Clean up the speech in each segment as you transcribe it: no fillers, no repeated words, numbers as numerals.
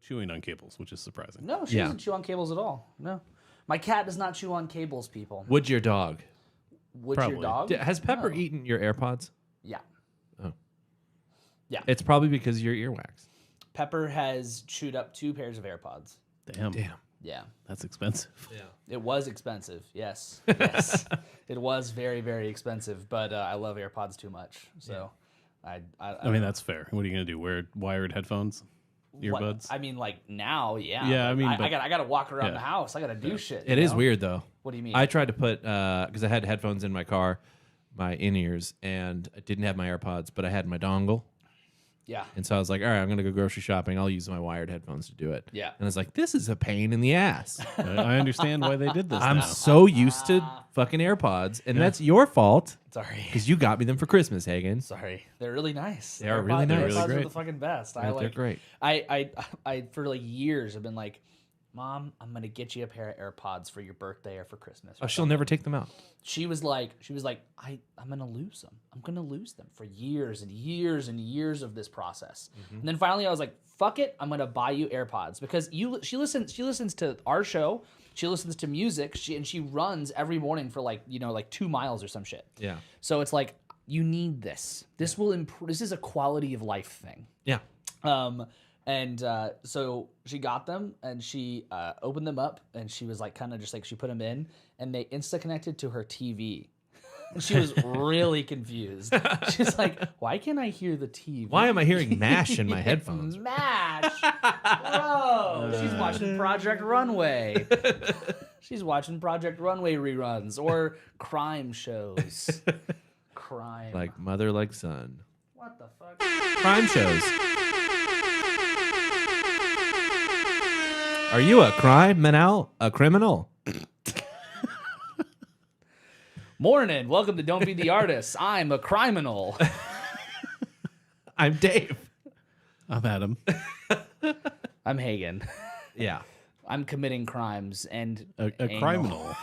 chewing on cables, which is surprising. No, she doesn't chew on cables at all. No. My cat does not chew on cables, people. Would your dog? Would Probably. your dog? Has Pepper eaten your AirPods? Yeah. Oh. Yeah. It's probably because of your earwax. Pepper has chewed up 2 pairs of AirPods. Damn. Yeah. That's expensive. Yeah. It was expensive. Yes. Yes. It was very, very expensive, but I love AirPods too much. So I mean, that's fair. What are you going to do? Wear wired headphones? Earbuds? I mean, like now, yeah. Yeah, I mean, I got to walk around the house. I got to do shit. It is weird though. What do you mean? I tried to put because I had headphones in my car, my in-ears, and I didn't have my AirPods, but I had my dongle. Yeah. And so I was like, all right, I'm going to go grocery shopping. I'll use my wired headphones to do it. Yeah. And I was like, this is a pain in the ass. I understand why they did this. I'm now. so used to fucking AirPods, and that's your fault Sorry. because you got me them for Christmas, Hagen. Sorry. They're really nice. They are really nice. They're really AirPods are great. the fucking best. They're great. I for like years have been like, Mom, I'm gonna get you a pair of AirPods for your birthday or for Christmas. Oh, she'll never take them out. She was like, I'm gonna lose them. I'm gonna lose them for years and years and years of this process. And then finally, I was like, fuck it, I'm gonna buy you AirPods because she listens to our show. She listens to music. She runs every morning for like 2 miles or some shit. Yeah. So it's like you need this. This will improve. This is a quality of life thing. Yeah. And so she got them and she opened them up and she was like kind of just like she put them in and they insta connected to her TV. And she was really confused. She's like, "Why can't I hear the TV? Why am I hearing MASH in my headphones?" MASH, bro. She's watching Project Runway. She's watching Project Runway reruns or crime shows. Crime. Like mother, like son. What the fuck? Crime shows. Are you a criminal? A criminal? Morning. Welcome to Don't Be the Artist. I'm a criminal. I'm Dave. I'm Adam. I'm Hagen. Yeah. I'm committing crimes and A criminal.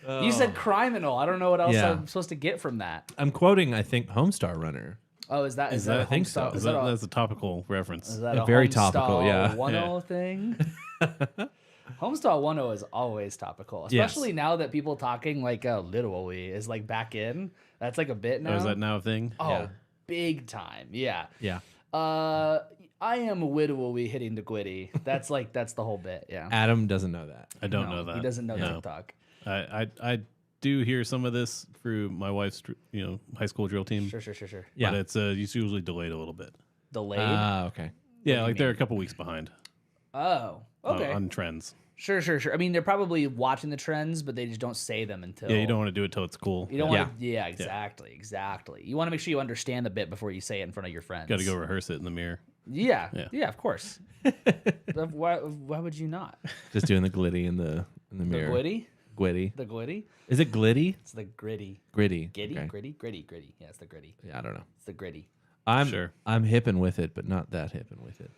Yeah. You said criminal. I don't know what else Yeah. I'm supposed to get from that. I'm quoting, I think, Homestar Runner. Oh, is that I a think so. Homestar- That's a topical reference. Is that a Very Homestar topical, yeah. 10 thing? Homestar 10 is always topical, especially now that people talking like literally is like back in. That's like a bit now. Oh, is that now a thing? Oh, Yeah. big time. Yeah. Yeah. I am literally hitting the gwitty. That's the whole bit. Yeah. Adam doesn't know that. I don't know that. He doesn't know No. TikTok. I do hear some of this through my wife's high school drill team. Sure. Yeah. But it's usually delayed a little bit. Delayed. Okay. Yeah, like they're a couple weeks behind Oh. Okay. on trends. Sure. I mean, they're probably watching the trends, but they just don't say them until. Yeah, you don't want to do it till it's cool. You don't want to. Yeah, exactly. You want to make sure you understand the bit before you say it in front of your friends. Got to go rehearse it in the mirror. Yeah. Of course. But why would you not? Just doing the glitty in the mirror. Gwitty? Gwitty. The gwitty? Is it glitty? It's the gritty. Gritty. Gritty? Okay. Gritty. Yeah, it's the gritty. Yeah, I don't know. It's the gritty. I'm Sure. I'm hipping with it, but not that hipping with it.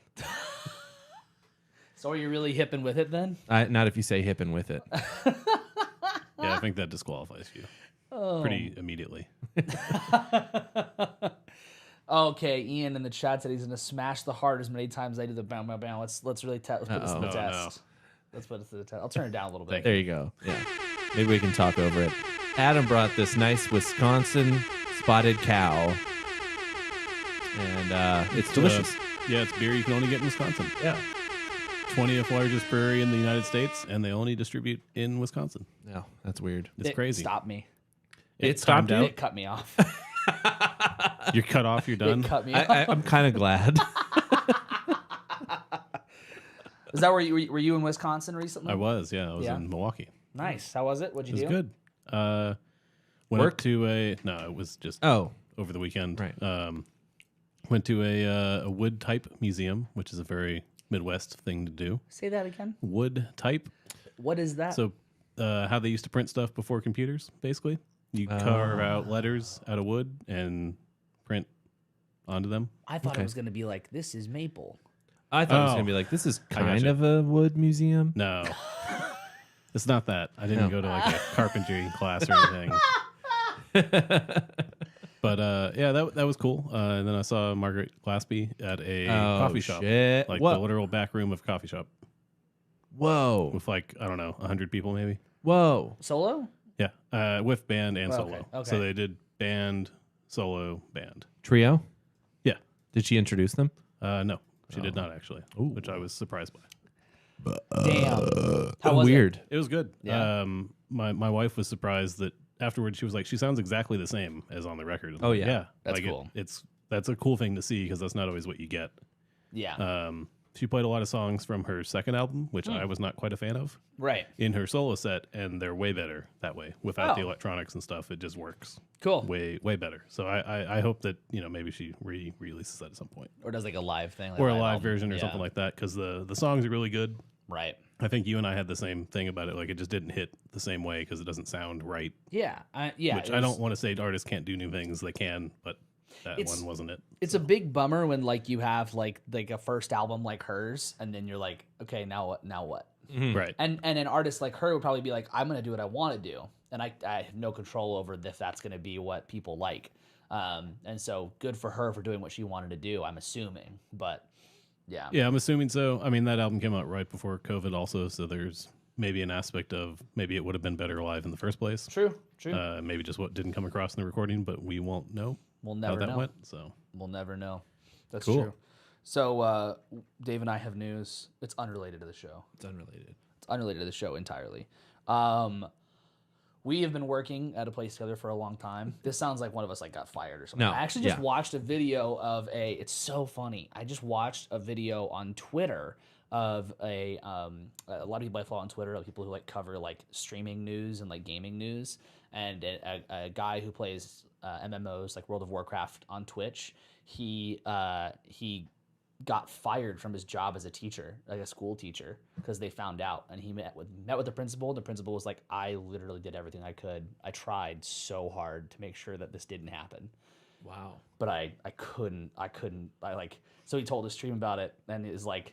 So are you really hipping with it then? Not if you say hipping with it. Yeah, I think that disqualifies you pretty immediately. Okay, Ian in the chat said he's gonna smash the heart as many times as I do the bam bam bam. Let's really let's put this to the Oh, test. Let's put it to the test. I'll turn it down a little bit. There you go. Yeah. Maybe we can talk over it. Adam brought this nice Wisconsin spotted cow. And it's delicious. Yeah, it's beer you can only get in Wisconsin. Yeah. 20th largest brewery in the United States, and they only distribute in Wisconsin. No, that's weird. It's crazy. Stop me. It stopped timed you? out. It cut me off. You're cut off. You're done. It cut me off. I'm kind of glad. Is that where were you in Wisconsin recently? I was. Yeah, I was Yeah? in Milwaukee. Nice. How was it? What'd you It was do? good. Went Work? up to it was just Oh, over the weekend. right. Went to a wood type museum, which is a very Midwest thing to do. Say that again. Wood type. What is that? So how they used to print stuff before computers, basically. You carve out letters out of wood and print onto them. I thought it was going to be like, this is maple. I thought it was Oh. going to be like, this is I gotcha. kind of a wood museum. No. It's not that. I didn't No. go to like a carpentry class or anything. But yeah, that was cool. And then I saw Margaret Glaspie at a coffee shop, shit. like What? the literal back room of a coffee shop Whoa. with like I don't know 100 people maybe. Whoa. Solo? Yeah, with band and Oh, solo. okay. So they did band, solo, band. Trio? Yeah. Did she introduce them? No, she did not actually, which I was surprised by. Damn. How was Weird. It was good. Yeah. My wife was surprised that afterwards she was like, she sounds exactly the same as on the record. I'm Oh, like, yeah. That's like cool. That's a cool thing to see because that's not always what you get. Yeah. She played a lot of songs from her second album, which I was not quite a fan of, Right. in her solo set, and they're way better that way. Without the Oh. electronics and stuff, it just works Cool. way better. So I hope that maybe she re-releases that at some point, Or does like a live thing. Like or a live album. version or Yeah. something like that, because the songs are really good. Right. I think you and I had the same thing about it. Like it just didn't hit the same way because it doesn't sound right. Yeah. Yeah. Which it I was- don't want to say artists can't do new things. They can, but that It's- one wasn't it. It's a big bummer when like you have like a first album like hers, and then you're like, okay, now what? Now what? Right. And an artist like her would probably be like, I'm gonna do what I want to do, and I have no control over if that's gonna be what people like. And so good for her for doing what she wanted to do. I'm assuming, but yeah. Yeah, I'm assuming so. I mean, that album came out right before COVID also, so there's maybe an aspect of maybe it would have been better live in the first place. True. Maybe just what didn't come across in the recording, but we won't know We'll how never that know. went. So We'll never know. That's Cool. true. So Dave and I have news. It's unrelated to the show. It's unrelated. It's unrelated to the show entirely. We have been working at a place together for a long time. This sounds like one of us like got fired or something. No, I actually just yeah. watched a video of it's so funny. I just watched a video on Twitter of a lot of people I follow on Twitter are people who like cover like streaming news and like gaming news, and a guy who plays MMOs like World of Warcraft on Twitch. He got fired from his job as a teacher, like a school teacher, because they found out, and he met with the principal. The principal was like, I literally did everything I could. I tried so hard to make sure that this didn't happen, Wow. but I couldn't. So he told his stream about it, and it was like,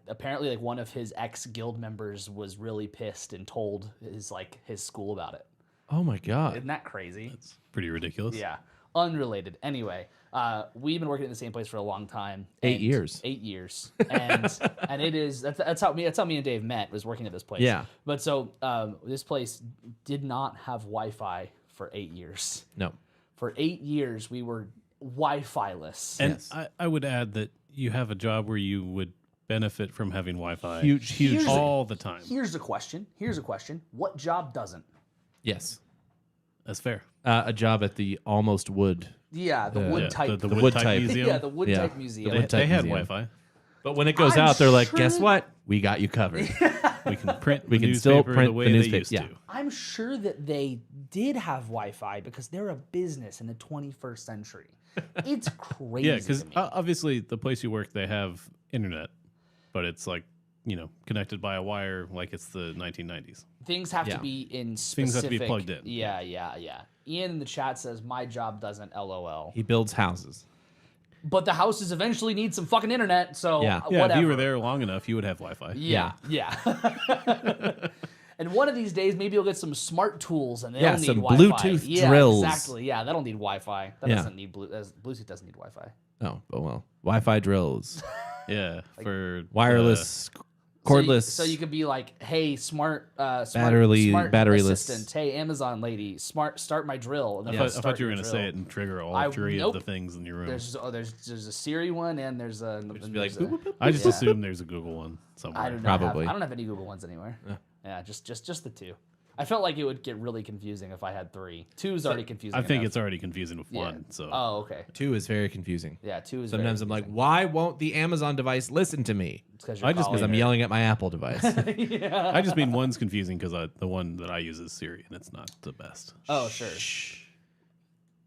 apparently like one of his ex guild members was really pissed and told his school about it. Oh my God. Isn't that crazy? it's pretty ridiculous. Yeah. Unrelated. Anyway, we've been working in the same place for a long time. 8 years. 8 years. And it is that's how me and Dave met, was working at this place. Yeah. But so this place did not have Wi-Fi for 8 years. No. For 8 years we were Wi-Fi-less. And Yes. I would add that you have a job where you would benefit from having Wi-Fi Huge. all the time. Here's a question. What job doesn't? Yes. That's fair. A job at the Almost Wood. Yeah, the wood Yeah, type. the wood wood type. type museum. Yeah, the wood Yeah. type museum. The wood type They had museum. Wi-Fi. But when it goes I'm out, they're like, sure- guess what? We got you covered. We can print. We the can still newspaper print the way the they newspaper, used yeah. to. I'm sure that they did have Wi-Fi because they're a business in the 21st century. It's crazy. Yeah, because to me. obviously the place you work, they have internet, but it's like connected by a wire, like it's the 1990s. Things have Yeah. to be in specific. Things have to be plugged in. Yeah. Ian in the chat says my job doesn't. LOL. He builds houses. But the houses eventually need some fucking internet. So Yeah. Yeah, whatever. if you were there long enough, you would have Wi-Fi. Yeah. And one of these days, maybe you'll get some smart tools and they'll Yeah, need some Wi-Fi. Bluetooth yeah, drills. Exactly. Yeah, that'll need Wi-Fi. That Yeah. doesn't need Bluetooth doesn't need Wi-Fi. Oh, but well. Wi-Fi drills. Yeah, for Wireless, cordless. So you could be like, "Hey, smart Battery- smart batteryless. assistant. Hey, Amazon lady, start my drill." And then I it'll thought start you were your going to drill. say it and trigger all I- three nope. of the things in your room. There's a Siri one and there's a. just be like, there's a- boop, boop, boop. I just Yeah. assume there's a Google one somewhere. I don't Probably. I don't have any Google ones anywhere. Yeah, just the two. I felt like it would get really confusing if I had three. Two is already confusing. I think enough. it's already confusing with Yeah. one. So Oh, okay. 2 is very confusing. Yeah, two is. Sometimes I'm like, why won't the Amazon device listen to me? because Because I'm yelling at my Apple device. I just mean one's confusing because the one that I use is Siri, and it's not the best. Oh, sure.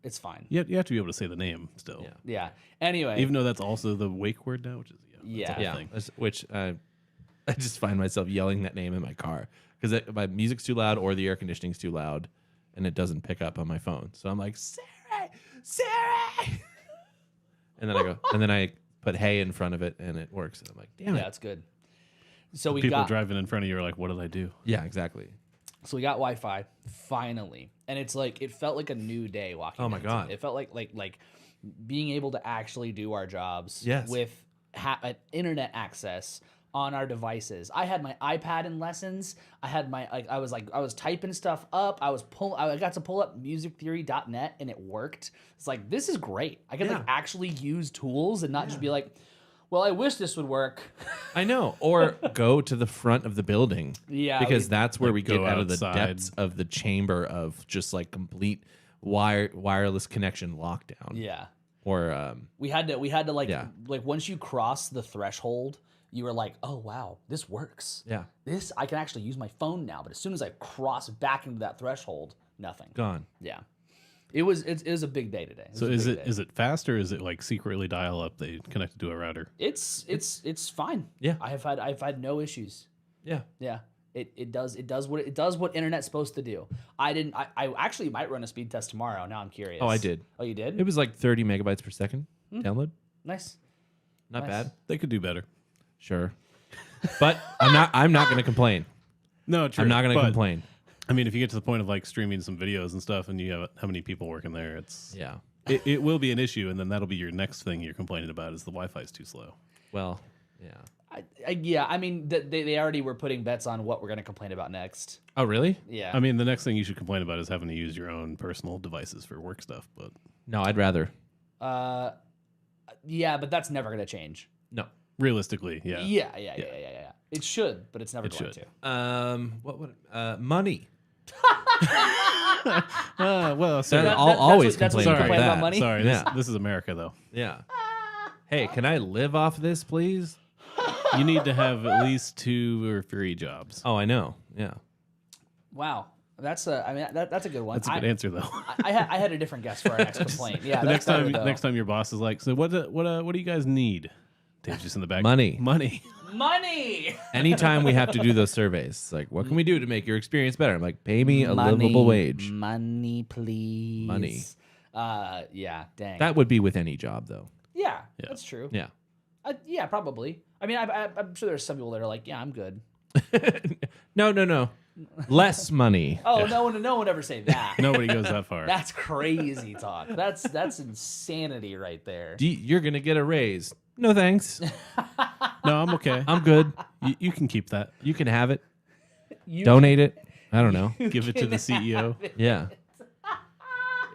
It's fine. You have to be able to say the name still, Yeah. Yeah. Anyway. even though that's also the wake word now, which is that's a Yeah. whole Yeah, thing. which I just find myself yelling that name in my car because my music's too loud or the air conditioning's too loud, and it doesn't pick up on my phone. So I'm like, Siri, and then I put "hey" in front of it, and it works. And I'm like, damn yeah, it. it's good. So we People got. driving in front of you are like, "What did I do?" Yeah, exactly. So we got Wi-Fi finally, and it's like it felt like a new day walking. Oh my into God. it felt like being able to actually do our jobs Yes. with internet access on our devices. I had my iPad in lessons. I had my I was typing stuff up. I got to pull up musictheory.net and it worked. It's like, this is great. I could like actually use tools and not just be like, well, I wish this would work. I know. Or go to the front of the building. Yeah, Because that's where we get go out of the outside. depths of the chamber of just like complete wireless connection lockdown. Yeah. Or We had to like once you cross the threshold, you were like, oh wow, this works. yeah, This I can actually use my phone now. But as soon as I cross back into that threshold, nothing. gone. Yeah. It was a big day today. So is it fast or is it like secretly dial up? They connected to a router. It's fine. Yeah. I've had no issues. Yeah. Yeah. It does what internet's supposed to do. I actually might run a speed test tomorrow. Now I'm curious. Oh, I did. Oh, you did? It was like 30 megabytes per second download. Nice. Not Nice. bad. They could do better. Sure. But I'm not going to complain. No, true. I'm not going to but, complain. I mean, if you get to the point of like streaming some videos and stuff, and you have how many people working there, Yeah. it will be an issue, and then that'll be your next thing you're complaining about is the Wi-Fi is too slow. Well, yeah. I mean, they already were putting bets on what we're going to complain about next. Oh, really? Yeah. I mean, the next thing you should complain about is having to use your own personal devices for work stuff. But No, I'd rather. Yeah, but that's never going to change. No. realistically, yeah. Yeah. It should, but it's never It going should. to. What would money? Well, sorry. I'll always that's what complain you about complain that. about money? Sorry, Yeah. this is America, though. Yeah. Hey, can I live off this, please? You need to have at least 2 or 3 jobs. Oh, I know. Yeah. Wow. That's a good one. That's a good answer, though. I had a different guess for our next complaint. Yeah, the that's better, though. next time your boss is like, so what do you guys need? Dave's just in the back. Money. Money. Anytime we have to do those surveys, it's like, what can we do to make your experience better? I'm like, pay me a livable wage. Money, please. Money. Yeah, dang. That would be with any job, though. Yeah, that's true. Yeah. Yeah, probably. I mean, I'm sure there's some people that are like, yeah, I'm good. No. Less money. Oh, no one ever say that. Nobody goes that far. That's crazy talk. That's insanity right there. You're going to get a raise. No, thanks. No, I'm okay. I'm good. You can keep that. You can have it. You Donate it. I don't know. Give it to the CEO. Yeah.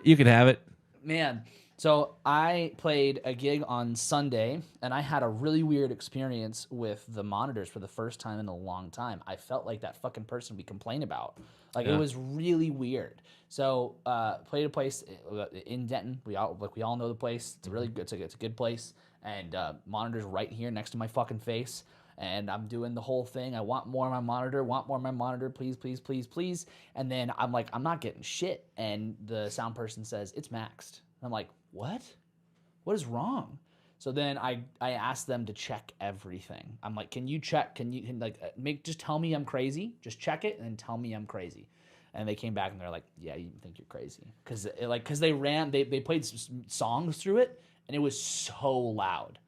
You can have it. Man, so I played a gig on Sunday, and I had a really weird experience with the monitors for the first time in a long time. I felt like that fucking person we complain about. Like, it was really weird. So, played a place in Denton. We all know the place. It's a really good. It's a good place, and monitors right here next to my fucking face. And I'm doing the whole thing. I want more of my monitor. Please, please, please, please. And then I'm like, I'm not getting shit. And the sound person says, it's maxed. And I'm like, what? What is wrong? So then I asked them to check everything. I'm like, can you check? Just tell me I'm crazy. Just check it and then tell me I'm crazy. And they came back and they're like, yeah, you think you're crazy. Because they played songs through it and it was so loud.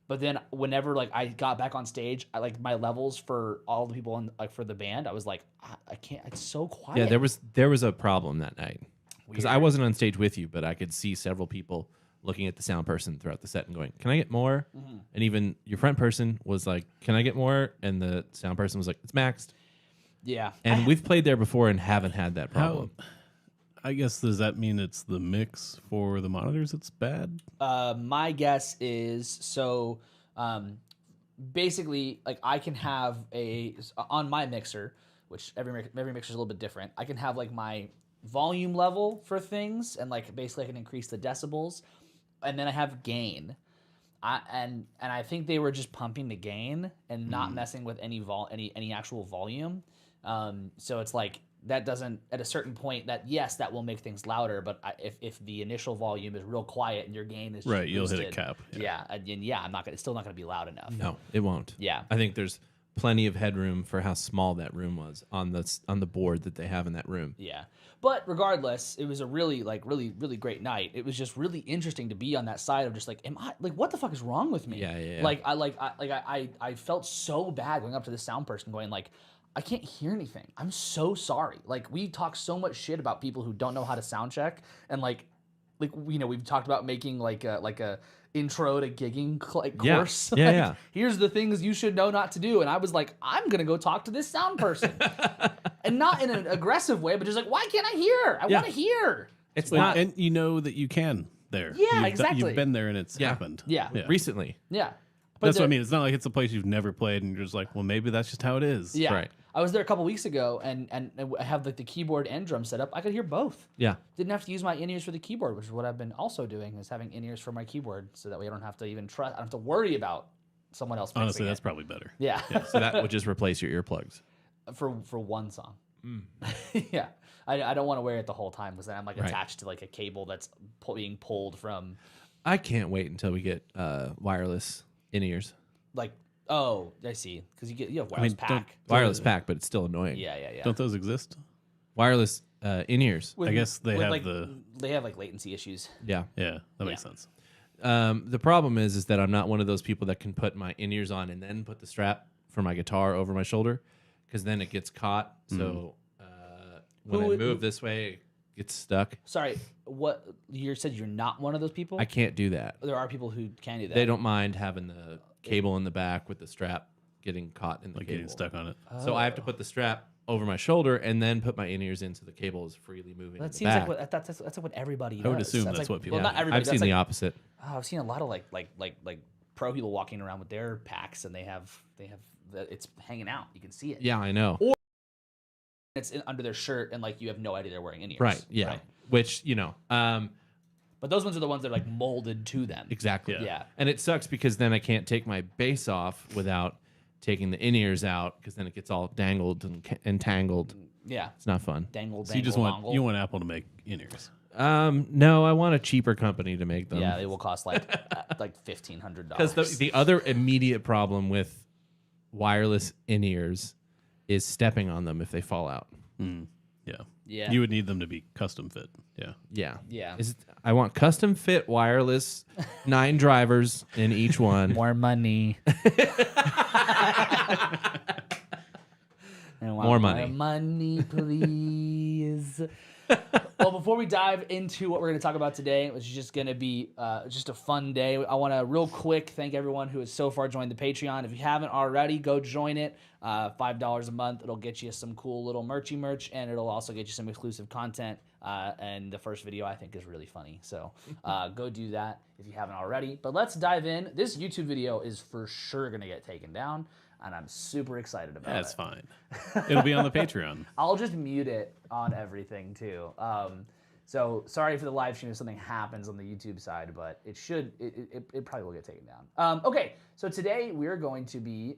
But then whenever I got back on stage, my levels for all the people for the band, I was like, I can't. It's so quiet. Yeah, there was a problem that night because I wasn't on stage with you, but I could see several people looking at the sound person throughout the set and going, "Can I get more?" Mm-hmm. And even your front person was like, "Can I get more?" And the sound person was like, "It's maxed." Yeah, and we've played there before and haven't had that problem. I guess, does that mean it's the mix for the monitors that's bad? My guess is so. Basically, I can have on my mixer, which every mixer is a little bit different. I can have my volume level for things, and basically I can increase the decibels, and then I have gain. And I think they were just pumping the gain and not messing with any actual volume. So it's that doesn't, at a certain point, that will make things louder, but if the initial volume is real quiet and your gain is right, you'll boosted, hit a cap. It's still not gonna be loud enough. No, it won't. Yeah, I think there's plenty of headroom for how small that room was on the board that they have in that room. Yeah, but regardless, it was a really really great night. It was just really interesting to be on that side of just am I what the fuck is wrong with me? Yeah. I felt so bad going up to the sound person going I can't hear anything. I'm so sorry. Like, we talk so much shit about people who don't know how to sound check, and like we've talked about making like a intro to gigging course. Yeah, like, yeah. Here's the things you should know not to do, and I was like, I'm gonna go talk to this sound person, and not in an aggressive way, but just like, why can't I hear? I want to hear. It's not. And you know that you can there. Yeah, exactly. You've been there and it's happened. Yeah. recently. Yeah. That's what I mean. It's not like it's a place you've never played and you're just like, well, maybe that's just how it is. Yeah. Right. I was there a couple weeks ago, and I have like the keyboard and drum set up. I could hear both. Yeah. Didn't have to use my in-ears for the keyboard, which is what I've been also doing, is having in-ears for my keyboard, so that way I don't have to even I don't have to worry about someone else fixing Honestly, it. that's probably better. Yeah. So that would just replace your earplugs. for one song. Yeah. I don't want to wear it the whole time, because then I'm like attached to like a cable that's being pulled from. I can't wait until we get wireless in-ears. Like, oh, I see, because you have wireless pack. Wireless pack, but it's still annoying. Yeah. Don't those exist? Wireless in-ears. I guess they have like, they have like latency issues. Yeah. Yeah, that makes sense. The problem is that I'm not one of those people that can put my in-ears on and then put the strap for my guitar over my shoulder, because then it gets caught. So when I move this way, it gets stuck. Sorry, what you said? You're not one of those people. I can't do that. There are people who can do that. They don't mind having the cable in the back with the strap getting caught in the Like cable. getting stuck on it. So I have to put the strap over my shoulder and then put my in-ears in so the cable is freely moving. That in the seems back. like that's what everybody does. I would assume that's like, what people Well, do. not everybody. I've seen that's the like, opposite. oh, I've seen a lot of like pro people walking around with their packs, and they have it's hanging out. You can see it. Yeah, I know. Or it's under their shirt, and like you have no idea they're wearing in-ears. Right. Yeah. Right. Which But those ones are the ones that are like molded to them. exactly. Yeah. And it sucks because then I can't take my bass off without taking the in-ears out, because then it gets all dangled and tangled. Yeah. It's not fun. Dangle, So you just want Apple to make in-ears. No, I want a cheaper company to make them. Yeah, they will cost like $1,500. Because the other immediate problem with wireless in-ears is stepping on them if they fall out. Yeah. Yeah. You would need them to be custom fit. Yeah. Yeah. Yeah. I want custom fit wireless 9 drivers in each one. More money. More money. More money, please. Well, before we dive into what we're going to talk about today, which is just going to be just a fun day, I want to real quick thank everyone who has so far joined the Patreon. If you haven't already, go join it. $5 a month. It'll get you some cool little merch, and it'll also get you some exclusive content. And the first video, I think, is really funny. So go do that if you haven't already. But let's dive in. This YouTube video is for sure going to get taken down, and I'm super excited about it. That's fine. It'll be on the Patreon. I'll just mute it on everything too. So sorry for the live stream if something happens on the YouTube side, but it probably will get taken down. Okay, so today we're going to be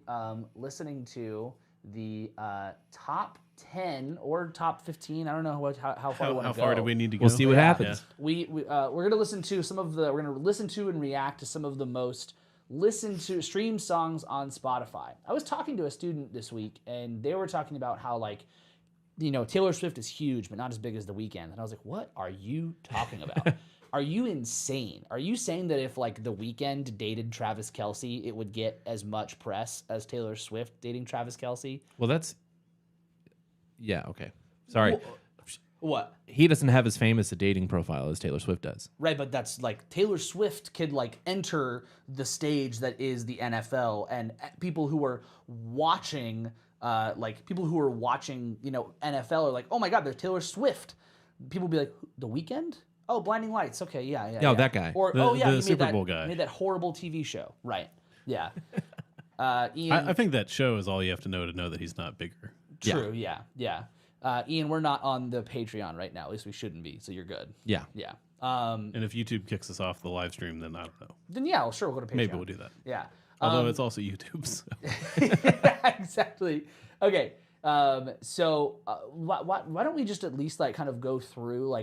listening to the top 10 or top 15. I don't know how far we want to go. How far do we need to go? We'll see what happens. We're gonna listen to we're gonna listen to and react to some of the most listened to streamed songs on Spotify. I was talking to a student this week, and they were talking about how Taylor Swift is huge, but not as big as The Weeknd. And I was like, what are you talking about? Are you insane? Are you saying that if The Weeknd dated Travis Kelce, it would get as much press as Taylor Swift dating Travis Kelce? Well, yeah, okay. Sorry. What? He doesn't have as famous a dating profile as Taylor Swift does. Right, but that's Taylor Swift could enter the stage that is the NFL, and people who are watching NFL are like, oh my God, they're Taylor Swift. People be like, The Weeknd? Oh, Blinding Lights. Okay, yeah. Yeah, that guy. Or The he Super Bowl guy. made that horrible TV show. Right. Yeah. Ian, I think that show is all you have to know that he's not bigger. true. Yeah. Ian, we're not on the Patreon right now. At least we shouldn't be. So you're good. Yeah. Yeah. And if YouTube kicks us off the live stream, then I don't know. Then yeah, well, sure, we'll go to Patreon. Maybe we'll do that. Yeah. Although it's also YouTube. So. Yeah, exactly. Okay. So why don't we just at least kind of go through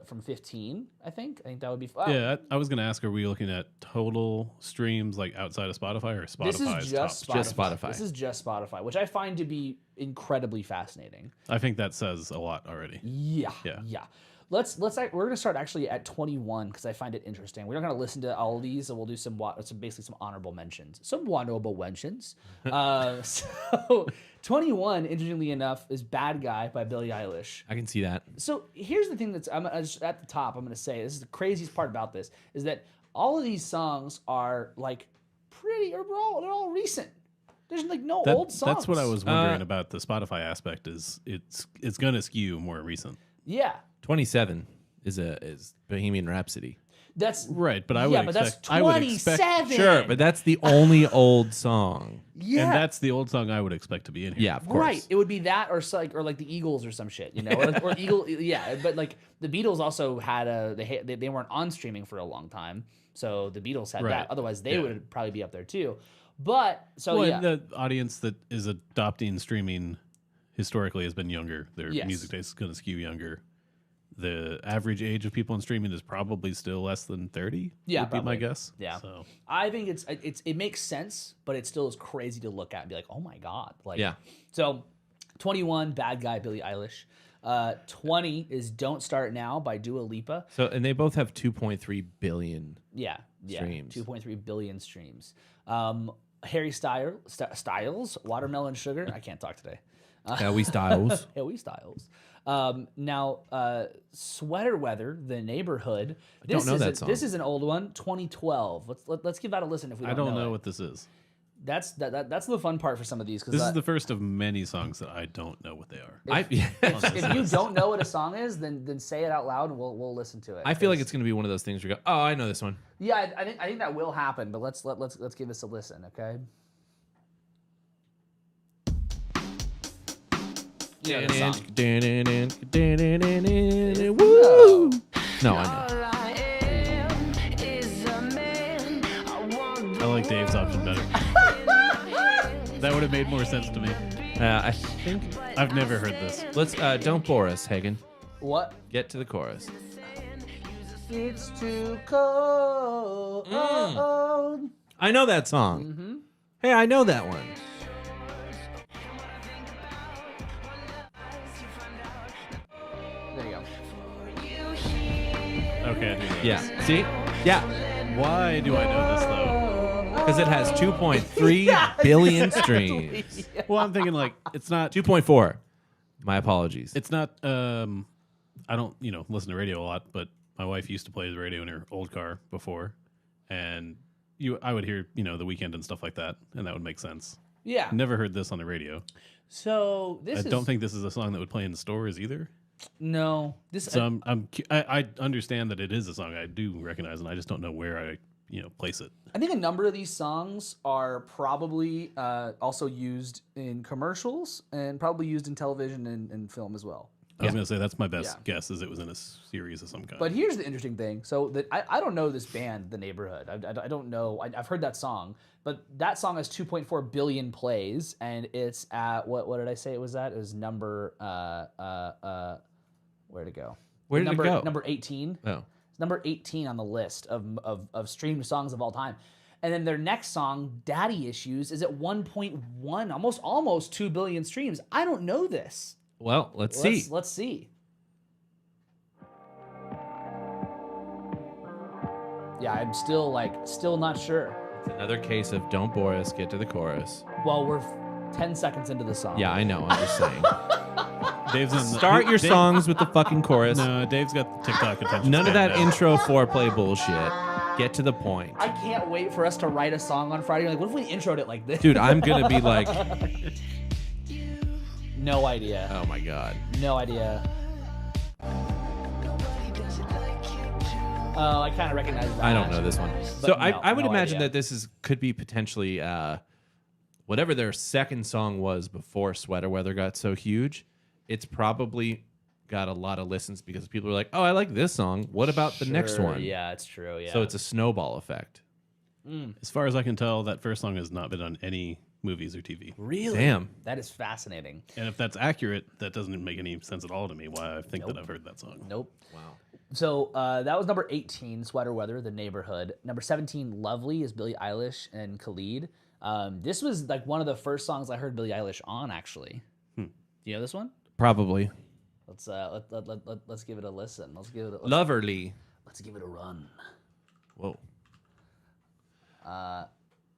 from 15? I think that would be fun. Yeah, I was going to ask, are we looking at total streams outside of Spotify or Spotify's This is just top? Spotify. Just Spotify. This is just Spotify, which I find to be incredibly fascinating. I think that says a lot already. Yeah. We're gonna start actually at 21 because I find it interesting. We're not gonna listen to all of these, so we'll do basically some honorable mentions. So 21, interestingly enough, is Bad Guy by Billie Eilish. I can see that. So here's the thing that's just at the top. I'm going to say this is the craziest part about this is that all of these songs are like they're all recent. There's like no old songs. That's what I was wondering about the Spotify aspect. Is it's going to skew more recent. Yeah. 27 is Bohemian Rhapsody. That's right, but that's 27. Sure, but that's the only old song. Yeah, and that's the old song I would expect to be in here. Yeah, of course. Right. It would be that, or like the Eagles or some shit, or Eagle. Yeah, but like the Beatles also had they weren't on streaming for a long time, so the Beatles had that. Otherwise, they would probably be up there too. But the audience that is adopting streaming historically has been younger. Their music taste is going to skew younger. The average age of people in streaming is probably still less than 30. Yeah, would be my guess. Yeah, so I think it makes sense, but it still is crazy to look at and be like, oh my god, like So, 21, Bad Guy, Billie Eilish. 20 is Don't Start Now by Dua Lipa. So and they both have 2.3 billion. Streams. 2.3 billion streams. Harry Styles, Watermelon Sugar. I can't talk today. Harry Styles. Harry Styles. Now, Sweater Weather, The Neighborhood. I don't know that song. This is an old one, 2012. Let's give that a listen if we don't know. I don't know what this is. That's the fun part for some of these. This is the first of many songs that I don't know what they are. If you don't know what a song is, then say it out loud and we'll listen to it. I feel like it's going to be one of those things where you go, oh, I know this one. Yeah, I think that will happen, but let's give this a listen, okay? Woo! No, I know. I like Dave's option better. That would have made more sense to me. I think I've never heard this. Let's don't bore us, Hagen. What? Get to the chorus. It's too cold. I know that song. Mm-hmm. Hey, I know that one. There you go. Okay, I do know this. Yeah. See? Yeah. Why do I know this though? Because it has 2.3 billion streams. Well, I'm thinking like it's not 2.4. My apologies. It's not. I don't listen to radio a lot, but my wife used to play the radio in her old car before, and I would hear The Weeknd and stuff like that, and that would make sense. Yeah. Never heard this on the radio. So I don't think this is a song that would play in the stores either. No. So I understand that it is a song I do recognize, and I just don't know where I place it. I think a number of these songs are probably also used in commercials and probably used in television and film as well. I was going to say that's my best guess, is it was in a series of some kind. But here's the interesting thing. So that I don't know this band, The Neighborhood. I don't know. I've heard that song, but that song has 2.4 billion plays, and it's at what did I say it was at? It was number where'd it go? Where did it go? Number 18. Oh. Number 18 on the list of streamed songs of all time. And then their next song, Daddy Issues, is at 1.1, almost 2 billion streams. I don't know this. Well, let's see. Let's see. Yeah, I'm still not sure. It's another case of don't bore us, get to the chorus. Well, we're 10 seconds into the song. Yeah, I know. I'm just saying. Dave's in Start your songs with the fucking chorus. No, Dave's got the TikTok attention. None of that now. intro foreplay bullshit. Get to the point. I can't wait for us to write a song on Friday. Like, what if we introed it like this? Dude, I'm going to be like... No idea. Oh, my God. No idea. Oh, I kind of recognize that. I don't know this one. But So no, I would no imagine idea. that this could be potentially whatever their second song was before Sweater Weather got so huge. It's probably got a lot of listens because people are like, oh, I like this song. What about the next one? Yeah, it's true. Yeah. So it's a snowball effect. As far as I can tell, that first song has not been on any movies or TV. Really? Damn. That is fascinating. And if that's accurate, that doesn't make any sense at all to me why I think that I've heard that song. Nope. Wow. So that was number 18, Sweater Weather, The Neighborhood. Number 17, Lovely, is Billie Eilish and Khalid. This was like one of the first songs I heard Billie Eilish on, actually. Do you know this one? Probably. Let's give it a listen. Let's Loverly. Let's give it a run. Whoa.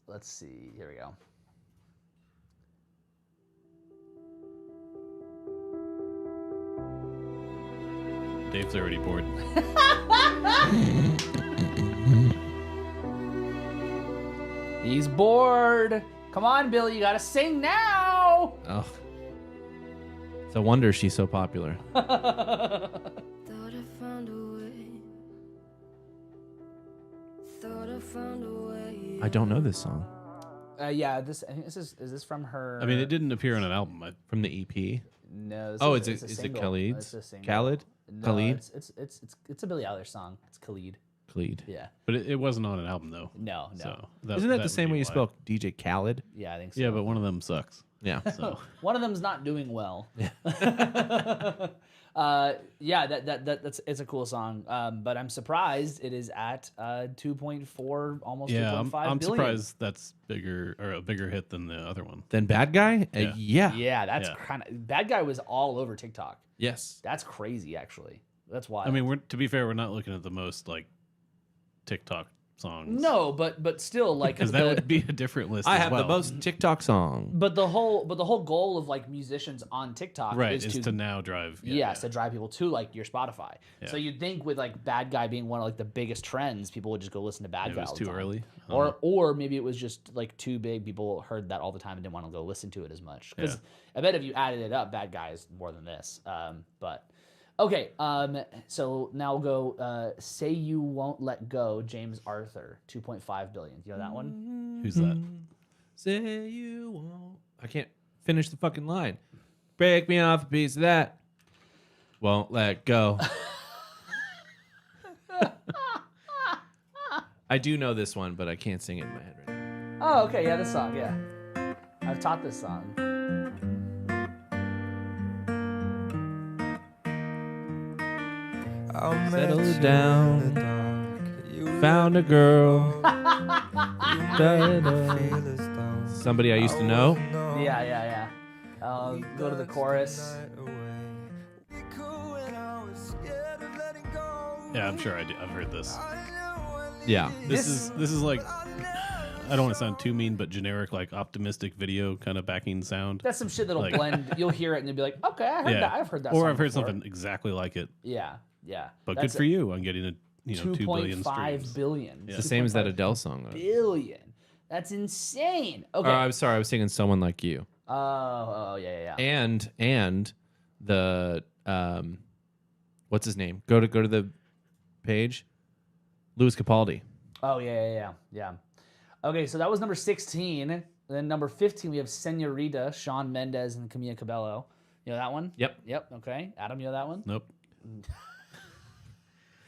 Let's see. Here we go. Dave's already bored. He's bored. Come on, Billy, you gotta sing now. Oh. It's a wonder she's so popular. Thought I found a way. Thought I found a way. I don't know this song. Yeah, I think this is this from her? I mean, it didn't appear on an album. From the EP? No. Is it Khalid's? Khalid? No, Khalid? It's a Billie Eilish song. It's Khalid. Khalid. Yeah. But it wasn't on an album, though. No. So Isn't that the would same be way you why. spell DJ Khaled? Yeah, I think so. Yeah, but one of them sucks. Yeah. So One of them's not doing well. Yeah. It's a cool song. But I'm surprised it is at 2.4, almost 2.5 I'm billion. surprised that's bigger or a bigger hit than the other one. Then Bad Guy? Yeah. Yeah, that's Yeah. kind of Bad Guy was all over TikTok. Yes. That's crazy, actually. That's wild. I mean, to be fair, we're not looking at the most like TikTok songs. no, but still, like, because that would be a different list. I as have well. the most TikTok song. But the whole goal of like musicians on TikTok right is to now drive. to drive people to like your Spotify. Yeah. So you'd think with like Bad Guy being one of like the biggest trends, people would just go listen to Bad It Guy. was all the too time. early. Or maybe it was just like too big. People heard that all the time and didn't want to go listen to it as much. Because I bet if you added it up, Bad Guy is more than this. But okay, so now we'll go. Say You Won't Let Go, James Arthur, 2.5 billion. Do you know that one? Who's that? Say you won't. I can't finish the fucking line. Break me off a piece of that. Won't let go. I do know this one, but I can't sing it in my head right now. Oh, okay, yeah, this song, yeah. I've taught this song. Settle down. Found a girl. Somebody I used to know. Yeah. Go to the chorus. Yeah, I'm sure I've heard this. Yeah. This is like, I don't want to sound too mean, but generic, like optimistic video kind of backing sound. That's some shit that'll Like- blend. You'll hear it and you'll be like, okay, I heard that. I've heard that. Or song I've heard before. something exactly like it. Yeah. But That's good for you on getting 2 billion 2.5 streams. billion. It's the same as that Adele song. Though. Billion. That's insane. Okay. I'm sorry. I was singing Someone Like You. Oh, yeah. And the what's his name? Go to the page. Louis Capaldi. Oh, yeah. Okay, so that was number 16. Then number 15, we have Senorita, Shawn Mendes and Camila Cabello. You know that one? Yep. Okay. Adam, you know that one? Nope.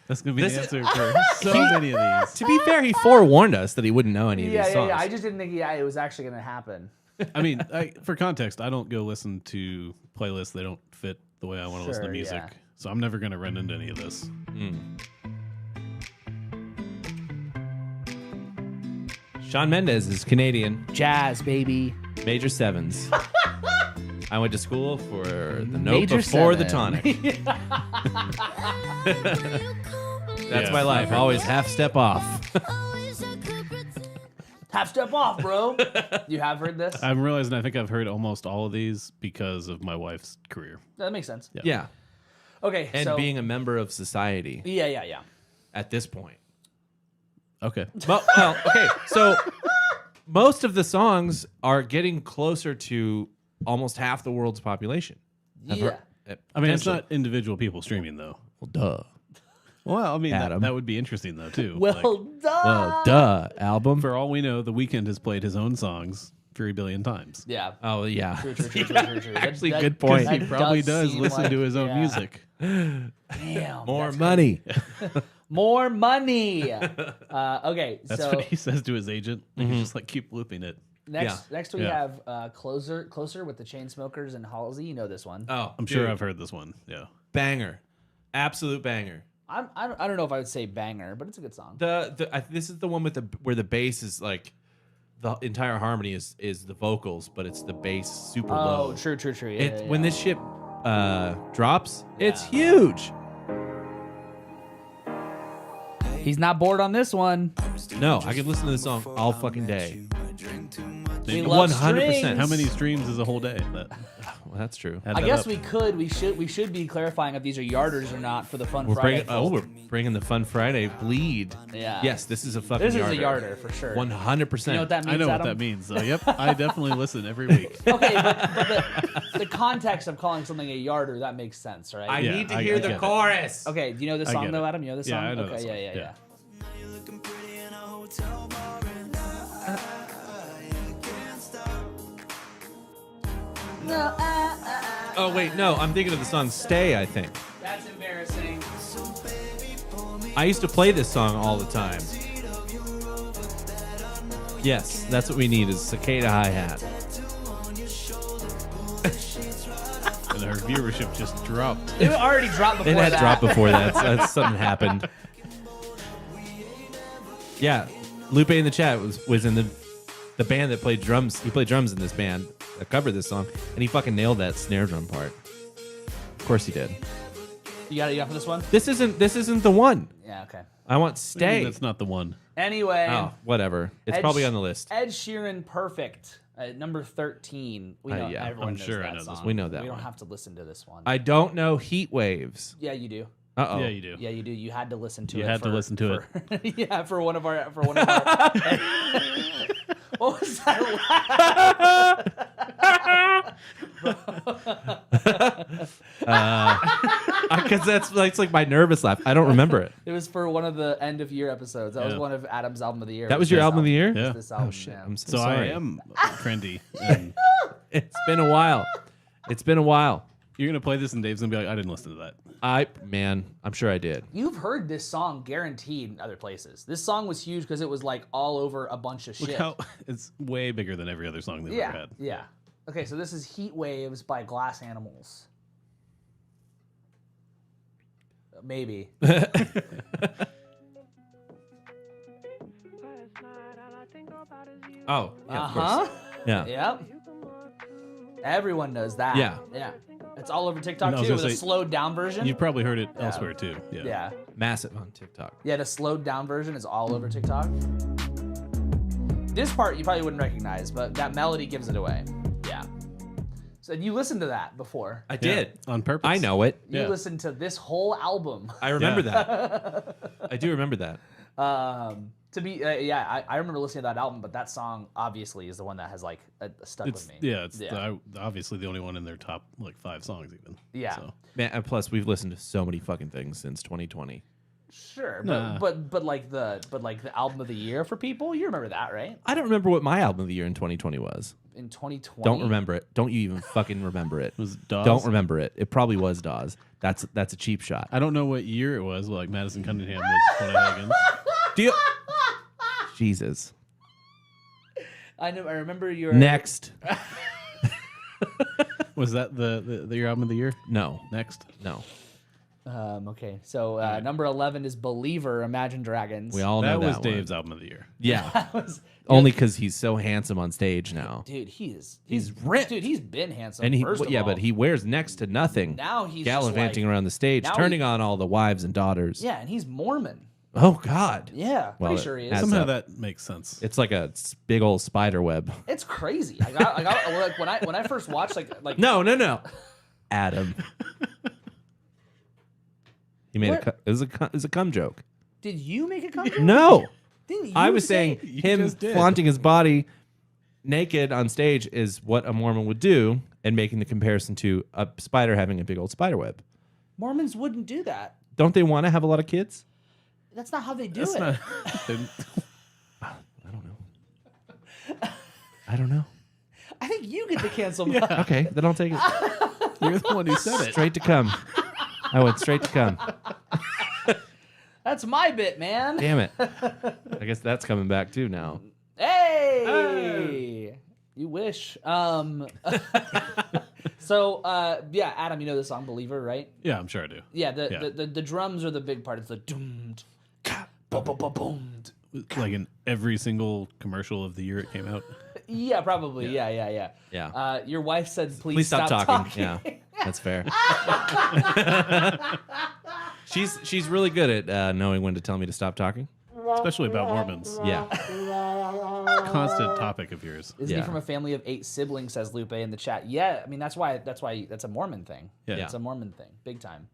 That's going to be the This answer for so many of these. To be fair, he forewarned us that he wouldn't know any of these songs. Yeah. I just didn't think it was actually going to happen. I mean, for context, I don't go listen to playlists. They don't fit the way I want to listen to Sure, music. yeah. So I'm never going to run into any of this. Shawn Mendes is Canadian. Jazz, baby. Major sevens. I went to school for the note Major before the seven. tonic. That's Yeah, my I've life. heard Always this. half step off. Half step off, bro. You have heard this? I'm realizing I think I've heard almost all of these because of my wife's career. That makes sense. Yeah. Okay, And so being a member of society yeah. at this point. Okay. Well, okay. So most of the songs are getting closer to almost half the world's population. Yeah. I mean, it's Potentially. not individual people streaming, though. Well, duh. Well, I mean, Adam. that would be interesting, though, too. Well, duh. Well, duh. Album. For all we know, The Weeknd has played his own songs 3 billion times. Yeah. Oh, yeah. True. Actually, That- good point. He that probably does seem listen like- to his own yeah. music. Damn. More that's money. More money. Okay, That's so what he says to his agent. And He's just like, keep looping it. next we Yeah. have Closer with the Chainsmokers and Halsey. You know this one. Oh, I'm sure I've heard this one. Yeah. Banger. Absolute banger. I don't know if I would say banger, but it's a good song. This is the one with where the bass is like the entire harmony is the vocals, but it's the bass super low. Oh, true. Yeah, When this shit drops, it's Yeah. huge. He's not bored on this one. No, I could listen to this song all fucking day. We love 100%. strings. How many streams is a whole day? Well, that's true. Add I that guess up. we should be clarifying if these are yarders or not for the Fun We're Friday. bringing the Fun Friday bleed. Yeah. Yes, this is a fucking This is yarder. a yarder for sure. 100%. You know what that means, I know Adam? what that means. Yep, I definitely listen every week. Okay, but the context of calling something a yarder, that makes sense, right? I Yeah, need to I hear get the it. chorus. Okay, do you know this I song get though, it. Adam? You know this Yeah, song? I know Okay, that song. yeah. Yeah. No, Oh, wait, no. I'm thinking of the song Stay, I think. that's embarrassing. I used to play this song all the time. Yes, that's what we need is cicada hi-hat. And our viewership just dropped. It already dropped before It had that. dropped before that. That's something happened. Yeah, Lupe in the chat was in the band that played drums. He played drums in this band that covered this song, and he fucking nailed that snare drum part. Of course he did. You got it for this one? This isn't the one. Yeah, okay. I want Stay. That's not the one. Anyway. Oh, whatever. It's Ed probably Sh- on the list. Ed Sheeran, Perfect, number 13. We know yeah, everyone I'm knows sure that I know this song. one. We know that We don't one. have to listen to this one. I don't know Heat Waves. Yeah, you do. Uh-oh. Yeah, you do. Yeah, you do. You had to listen to it. You had to listen to it. Yeah, for one of our. What was that? Because that's like my nervous laugh. I don't remember it. It was for one of the end of year episodes. That was Yeah. one of Adam's album of the year. That was your this album of the year? Yeah. This album, Oh, shit. yeah. I'm so So sorry. I am trendy. And It's been a while. It's been a while. you're gonna play this, and Dave's gonna be like, "I didn't listen to that." I'm sure I did. You've heard this song guaranteed in other places. This song was huge because it was like all over a bunch of Look shit. how it's way bigger than every other song they've ever Yeah, had. yeah. Okay, so this is Heat Waves by Glass Animals. Maybe. Oh, yeah, of course. Uh-huh. Yeah. Yep. Everyone knows that. Yeah. Yeah. It's all over TikTok And I was too gonna with a say, slowed down version. You've probably heard it elsewhere too. Yeah. Yeah. Massive on TikTok. Yeah, the slowed down version is all over TikTok. This part you probably wouldn't recognize, but that melody gives it away. Yeah. So you listened to that before. I Yeah, did. on purpose. I know it. You Yeah. listened to this whole album. I remember Yeah. that. I do remember that. I remember listening to that album, but that song obviously is the one that has like stuck It's with me. it's obviously the only one in their top like 5 songs even. Yeah. So. Man, and plus we've listened to so many fucking things since 2020. Sure, Nah. but like the album of the year for people, you remember that, right? I don't remember what my album of the year in 2020 was. In 2020. Don't remember it. Don't you even fucking remember it. Was it Dawes? Don't remember it. It probably was Dawes. That's a cheap shot. I don't know what year it was. Like Madison Cunningham was one of Higgins. Do you? Jesus. I remember your Next. Was that the your album of the year? No. Next. No. Okay, so number 11 is Believer, Imagine Dragons. We all know That that was one. Dave's album of the year. Yeah. That was, Only because he's so handsome on stage now. dude, he's ripped. Dude, he's been handsome. And he, first of yeah, all. but he wears next to nothing. Now he's just gallivanting like- around the stage, now turning he- on all the wives and daughters. Yeah, and he's Mormon. Oh God. Yeah, Well, pretty sure he is. that's- Somehow up. that makes sense. It's like a big old spider web. It's crazy. I got like when I first watched like No. Adam. He made What? it was a cum joke. Did you make it come? No. Didn't you I was say- saying You him just did. flaunting his body naked on stage is what a Mormon would do, and making the comparison to a spider having a big old spider web. Mormons wouldn't do that. Don't they want to have a lot of kids? That's not how they do That's it. not. I don't know. I think you get to cancel. Okay, then I'll take it. You're the one who said it. Straight to cum. I went straight to cum. That's my bit, man. Damn it. I guess that's coming back too now. Hey, you wish. So yeah, Adam, you know the song "Believer," right? Yeah, I'm sure I do. Yeah, Yeah. the drums are the big part. It's the doom, boom, boom, boom, boom. Like in every single commercial of the year it came out. Yeah, probably. Yeah. Yeah. Your wife said, Please stop talking. Yeah, that's fair. she's really good at knowing when to tell me to stop talking. especially about Mormons. Yeah. Constant topic of yours. Isn't he from a family of 8 siblings, says Lupe in the chat. Yeah, I mean, that's why that's a Mormon thing. Yeah. It's a Mormon thing. Big time.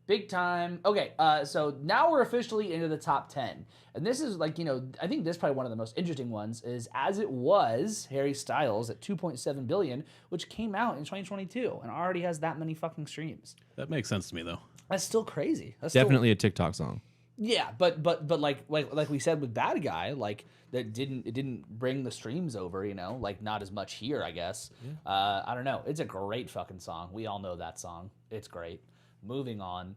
Big time. Okay, so now we're officially into the top 10. And this is like, I think this is probably one of the most interesting ones is As It Was, Harry Styles at 2.7 billion, which came out in 2022 and already has that many fucking streams. That makes sense to me, though. That's still crazy. That's Definitely a TikTok song. Yeah, but like we said with Bad Guy, like it didn't bring the streams over, like not as much here, I guess. Yeah. I don't know. It's a great fucking song. We all know that song. It's great. Moving on.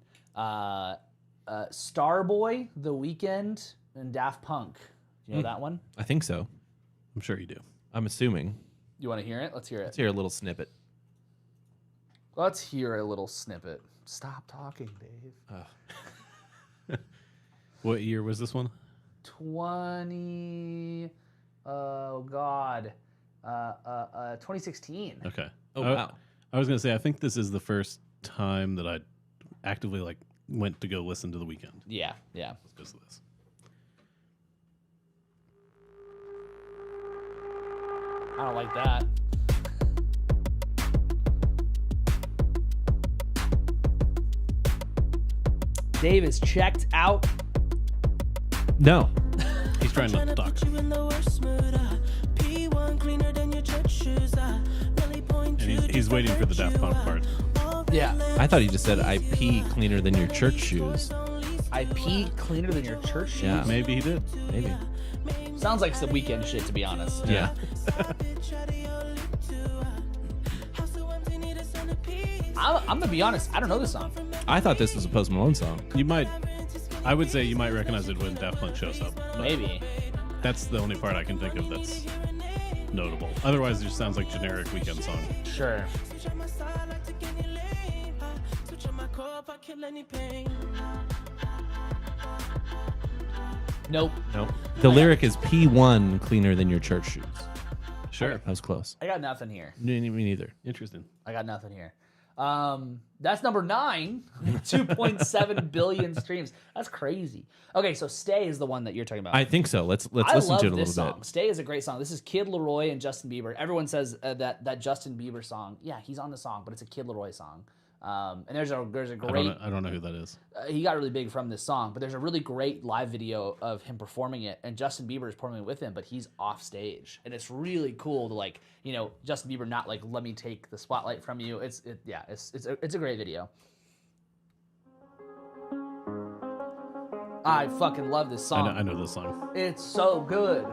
Starboy, The Weeknd, and Daft Punk. You know that one? I think so. I'm sure you do. I'm assuming. You want to hear it? Let's hear it. Let's hear a little snippet. Let's hear a little snippet. Stop talking, Dave. What year was this one? 2016. Okay. Oh, wow. I was going to say, I think this is the first time that I actively went to go listen to The Weeknd. Yeah. Because of this. I don't like that. Dave is checked out. No. He's trying not to talk. And he's waiting for the Daft Punk part. Yeah. I thought he just said, I pee cleaner than your church shoes. I pee cleaner than your church shoes. Yeah. Maybe he did. Maybe. Sounds like some Weeknd shit, to be honest. Yeah. I'm gonna be honest. I don't know this song. I thought this was a Post Malone song. I would say you might recognize it when Daft Punk shows up. but Maybe. That's the only part I can think of that's notable. Otherwise, it just sounds like generic Weeknd song. Sure. Nope. The lyric is P1 cleaner than your church shoes. Sure. That was close. I got nothing here. Me neither. Interesting. I got nothing here. That's number 9, 2.7 billion streams. That's crazy. Okay, so Stay is the one that you're talking about. I think so. Let's I listen love to it a this little song. bit. Stay is a great song. This is Kid Laroi and Justin Bieber. Everyone says that Justin Bieber song. Yeah, he's on the song, but it's a Kid Laroi song. And there's a great. I don't know who that is. He got really big from this song, but there's a really great live video of him performing it, and Justin Bieber is performing it with him, but he's off stage, and it's really cool to Justin Bieber not let me take the spotlight from you. It's a great video. I fucking love this song. I know this song. It's so good.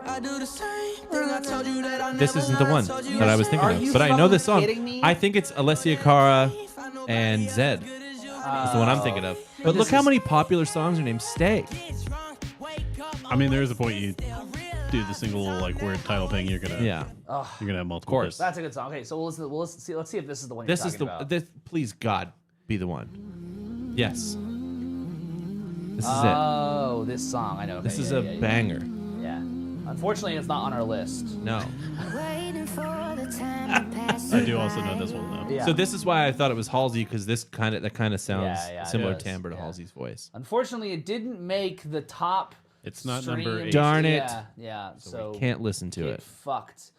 I do the same thing. I told you that I This never isn't the one told you that I was so. thinking Are of, you but I know this song. fucking kidding me? I think it's Alessia Cara and Zed. Is the one I'm thinking of. But look how many popular songs are named Stay. I mean, there is a point you do the single word title thing. You're gonna have multiple. course. hits. That's a good song. Okay, so let's see if this is the one. This you're is talking about. this. Please God, be the one. Yes. This is it. Oh, this song. I know. This Okay, is yeah, a yeah, yeah. banger. Yeah. Unfortunately, it's not on our list. No. I do also know this one though. Yeah. So this is why I thought it was Halsey, because that kind of sounds Yeah, it similar does. timbre to Yeah. Halsey's voice. Unfortunately, it didn't make the top. It's not stream. number 8. Darn it. Yeah. So Can't listen to get it. fucked.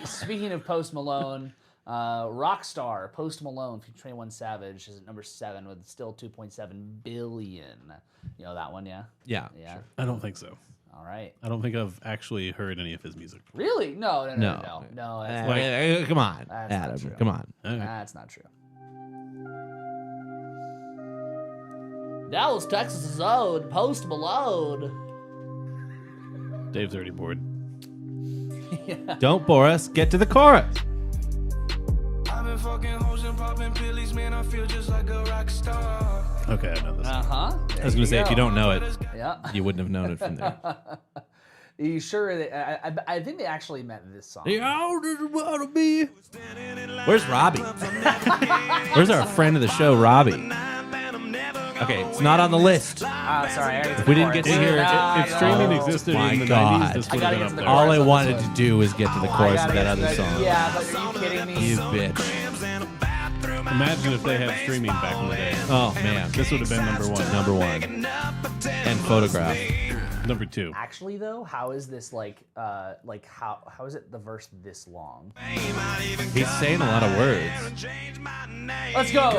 Speaking of Post Malone, Rockstar Post Malone featuring 21 Savage is at number 7 with still 2.7 billion. You know that one, yeah. Yeah. Yeah. I don't think so. All right. I don't think I've actually heard any of his music. Really? No. No. That's Come on, That's not Adam. true. Come on. Okay. That's not true. Dallas, Texas' own Post Malone. Dave's already bored. Don't bore us. Get to the chorus. I've been fucking hoes and popping pillies, man. I feel just like a rock star. Okay, I know this. Uh-huh. I was going to say, if you don't know it, Yeah. you wouldn't have known it from there. Are you sure that I think they actually meant this song? Where's Robbie? Where's our friend of the show, Robbie? Okay, it's not on the list. Sorry. We didn't get to hear it. If streaming existed my in the God. 90s, this I would gotta have get been to up the there. All I on wanted this to do was get to the chorus of that other song. Yeah, but are you kidding me? You bitch. Come Imagine if they had streaming back in the day. Oh man, This would have been number one. number one. And Photograph. Number 2. Actually, though, how is this how is it the verse this long? He's saying a lot of words. Let's go.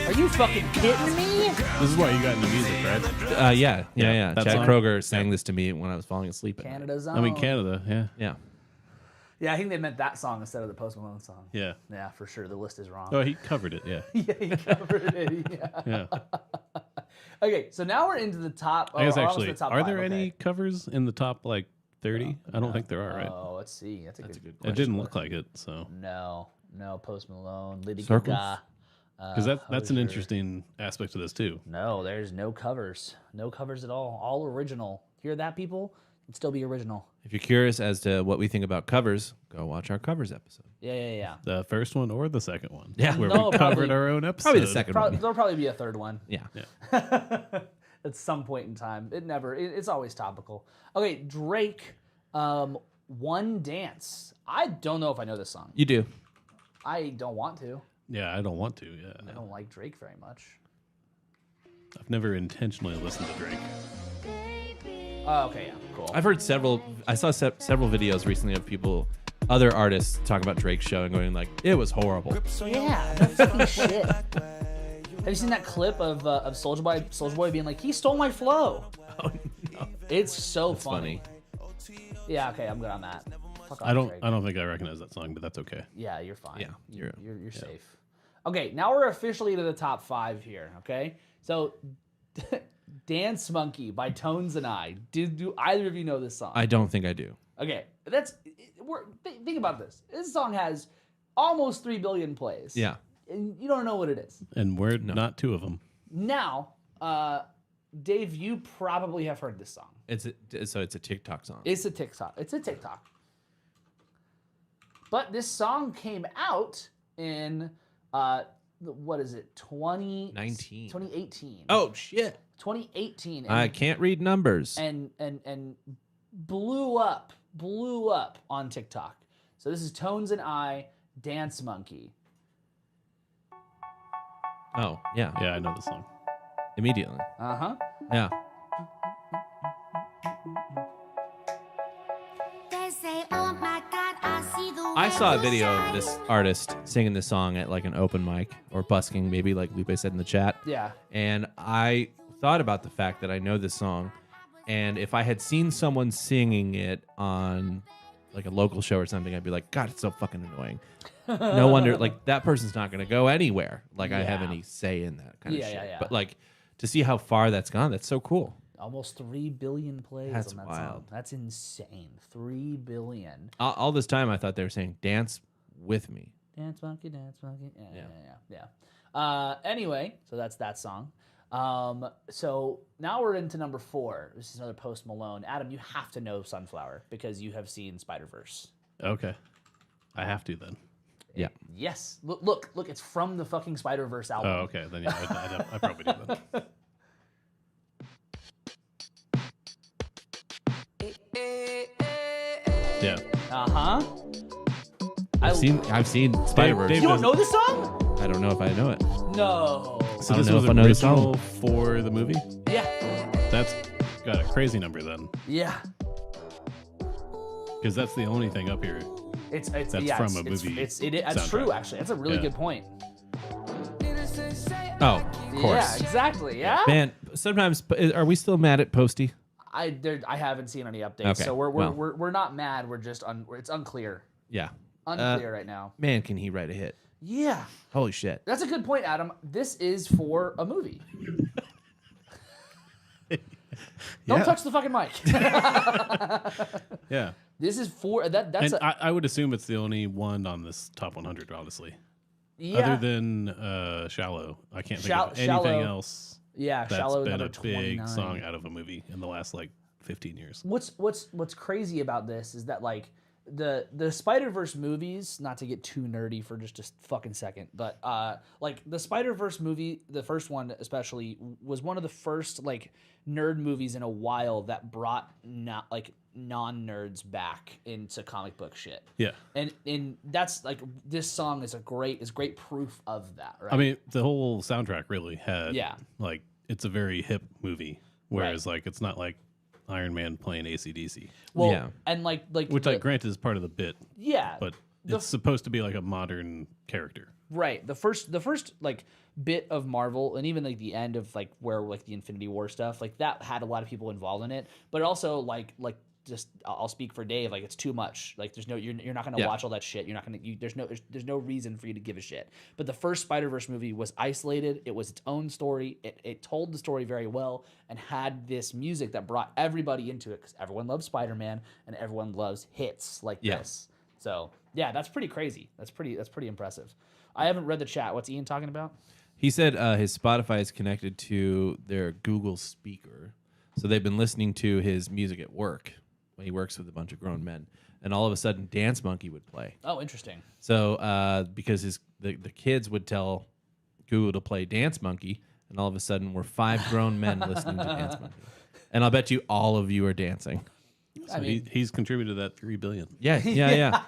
Are you fucking kidding me? This is why you got into music, right? Yeah. that Chad song? Kroger sang this to me when I was falling asleep. Canada's I mean, Canada, yeah. Yeah. Yeah, I think they meant that song instead of the Post Malone song. Yeah. Yeah, for sure. The list is wrong. Oh, he covered it, yeah. Yeah, he covered it. Yeah. Yeah. Okay, so now we're into the top. I guess almost actually, the top are 5, there okay. any covers in the top, 30? I don't think there are, right? Oh, let's see. That's a good good It didn't look like it, so. No, Post Malone, Lady Circles? Gaga. Because that's an Hozier. interesting aspect to this, too. No, there's no covers. No covers at all original. Hear that, people? It'd still be original. If you're curious as to what we think about covers, go watch our covers episode. Yeah. The first one or the second one? Yeah. Where No, we covered probably- our own episode. Probably the second one. There'll probably be a third one. Yeah. At some point in time. It's always topical. Okay, Drake, One Dance. I don't know if I know this song. You do. I don't want to. Yeah, I don't want to, yeah. I don't like Drake very much. I've never intentionally listened to Drake. Oh, okay, yeah, cool. I've heard several. I saw several videos recently of people, other artists, talking about Drake's show and going like, "It was horrible." Yeah, that's fucking shit. Have you seen that clip of Soulja Boy being like, "He stole my flow"? Oh no. It's so That's funny. Yeah, okay, I'm good on that. Fuck off, I Drake. don't think I recognize that song, but that's okay. Yeah, you're fine. Yeah, you're safe. Okay, now we're officially to the top 5 here. Okay, so "Dance Monkey" by Tones and I. Do either of you know this song? I don't think I do. Okay, think about this. This song has almost 3 billion plays. Yeah. And you don't know what it is. And we're not 2 of them. Now, Dave, you probably have heard this song. So it's a TikTok song. It's a TikTok. But this song came out in what is it? 2018. Oh shit! 2018. And, I can't read numbers. and blew up on TikTok. So this is Tones and I, "Dance Monkey." Oh yeah, Yeah, I know the song. immediately. Uh-huh. Yeah. They say, oh my God, I see the I saw a way video you of this artist singing this song at like an open mic or busking, maybe like Lupe said in the chat. Yeah. And I thought about the fact that I know this song, and if I had seen someone singing it on like a local show or something, I'd be like, God, it's so fucking annoying. No wonder, like that person's not going to go anywhere. Like I have Yeah. any say in that kind of Yeah, shit. yeah, yeah. But like to see how far that's gone, that's so cool. Almost 3 billion plays That's on that wild. song. That's insane. 3 billion. All this time, I thought they were saying "dance with me." Dance monkey, dance monkey. Yeah. Yeah. Anyway, so that's that song. So now we're into number 4. This is another Post Malone. Adam, you have to know "Sunflower" because you have seen Spider-Verse. Okay. I have to then. Yeah. Yes. Look, it's from the fucking Spider-Verse album. Oh, okay. Then yeah, I probably do then. Yeah. Uh-huh. I've seen Spider-Verse. Dave You don't know this song? I don't know if I know it. No. So I don't this know was if I know the song. original for the movie? Yeah. That's got a crazy number then. Yeah. Because that's the only thing up here. It's That's yeah, from it's, a it's- movie That's soundtrack. true, actually. That's a really Yeah. good point. Oh, of course. Yeah, exactly. Yeah. Man, sometimes are we still mad at Posty? I haven't seen any updates, Okay, so we're well. not mad. We're just it's unclear. Yeah. Unclear right now. Man, can he write a hit? Yeah. Holy shit. That's a good point, Adam. This is for a movie. Don't touch the fucking mic. Yeah. This is for that's And I would assume it's the only one on this top 100, honestly. yeah. Other than Shallow. I can't think of anything Shallow. else Yeah, that's Shallow been number a 29. big song out of a movie in the last like 15 years. What's crazy about this is that like the Spider-Verse movies, not to get too nerdy for just a fucking second, but like the Spider-Verse movie, the first one especially, was one of the first like nerd movies in a while that brought not like non-nerds back into comic book shit. Yeah. And that's like, this song is great proof of that, right? I mean, the whole soundtrack really had like, it's a very hip movie, whereas like it's not like Iron Man playing AC/DC. Well, and like which like granted is part of the bit. Yeah. But it's supposed to be like a modern character. Right. The first like bit of Marvel, and even like the end of like where like the Infinity War stuff, like that had a lot of people involved in it. But also like just I'll speak for Dave, like it's too much. Like there's no you're not gonna watch all that shit. You're not gonna there's no reason for you to give a shit. But the first Spider-Verse movie was isolated. It was its own story. It told the story very well and had this music that brought everybody into it, because everyone loves Spider-Man and everyone loves hits like this. So yeah, that's pretty crazy. That's pretty impressive. I haven't read the chat. What's Ian talking about? He said his Spotify is connected to their Google speaker, so they've been listening to his music at work when he works with a bunch of grown men, and all of a sudden Dance Monkey would play. Oh, interesting. So because the kids would tell Google to play Dance Monkey, and all of a sudden we're 5 grown men listening to Dance Monkey. And I'll bet you all of you are dancing. So he's contributed to that 3 billion. Yeah.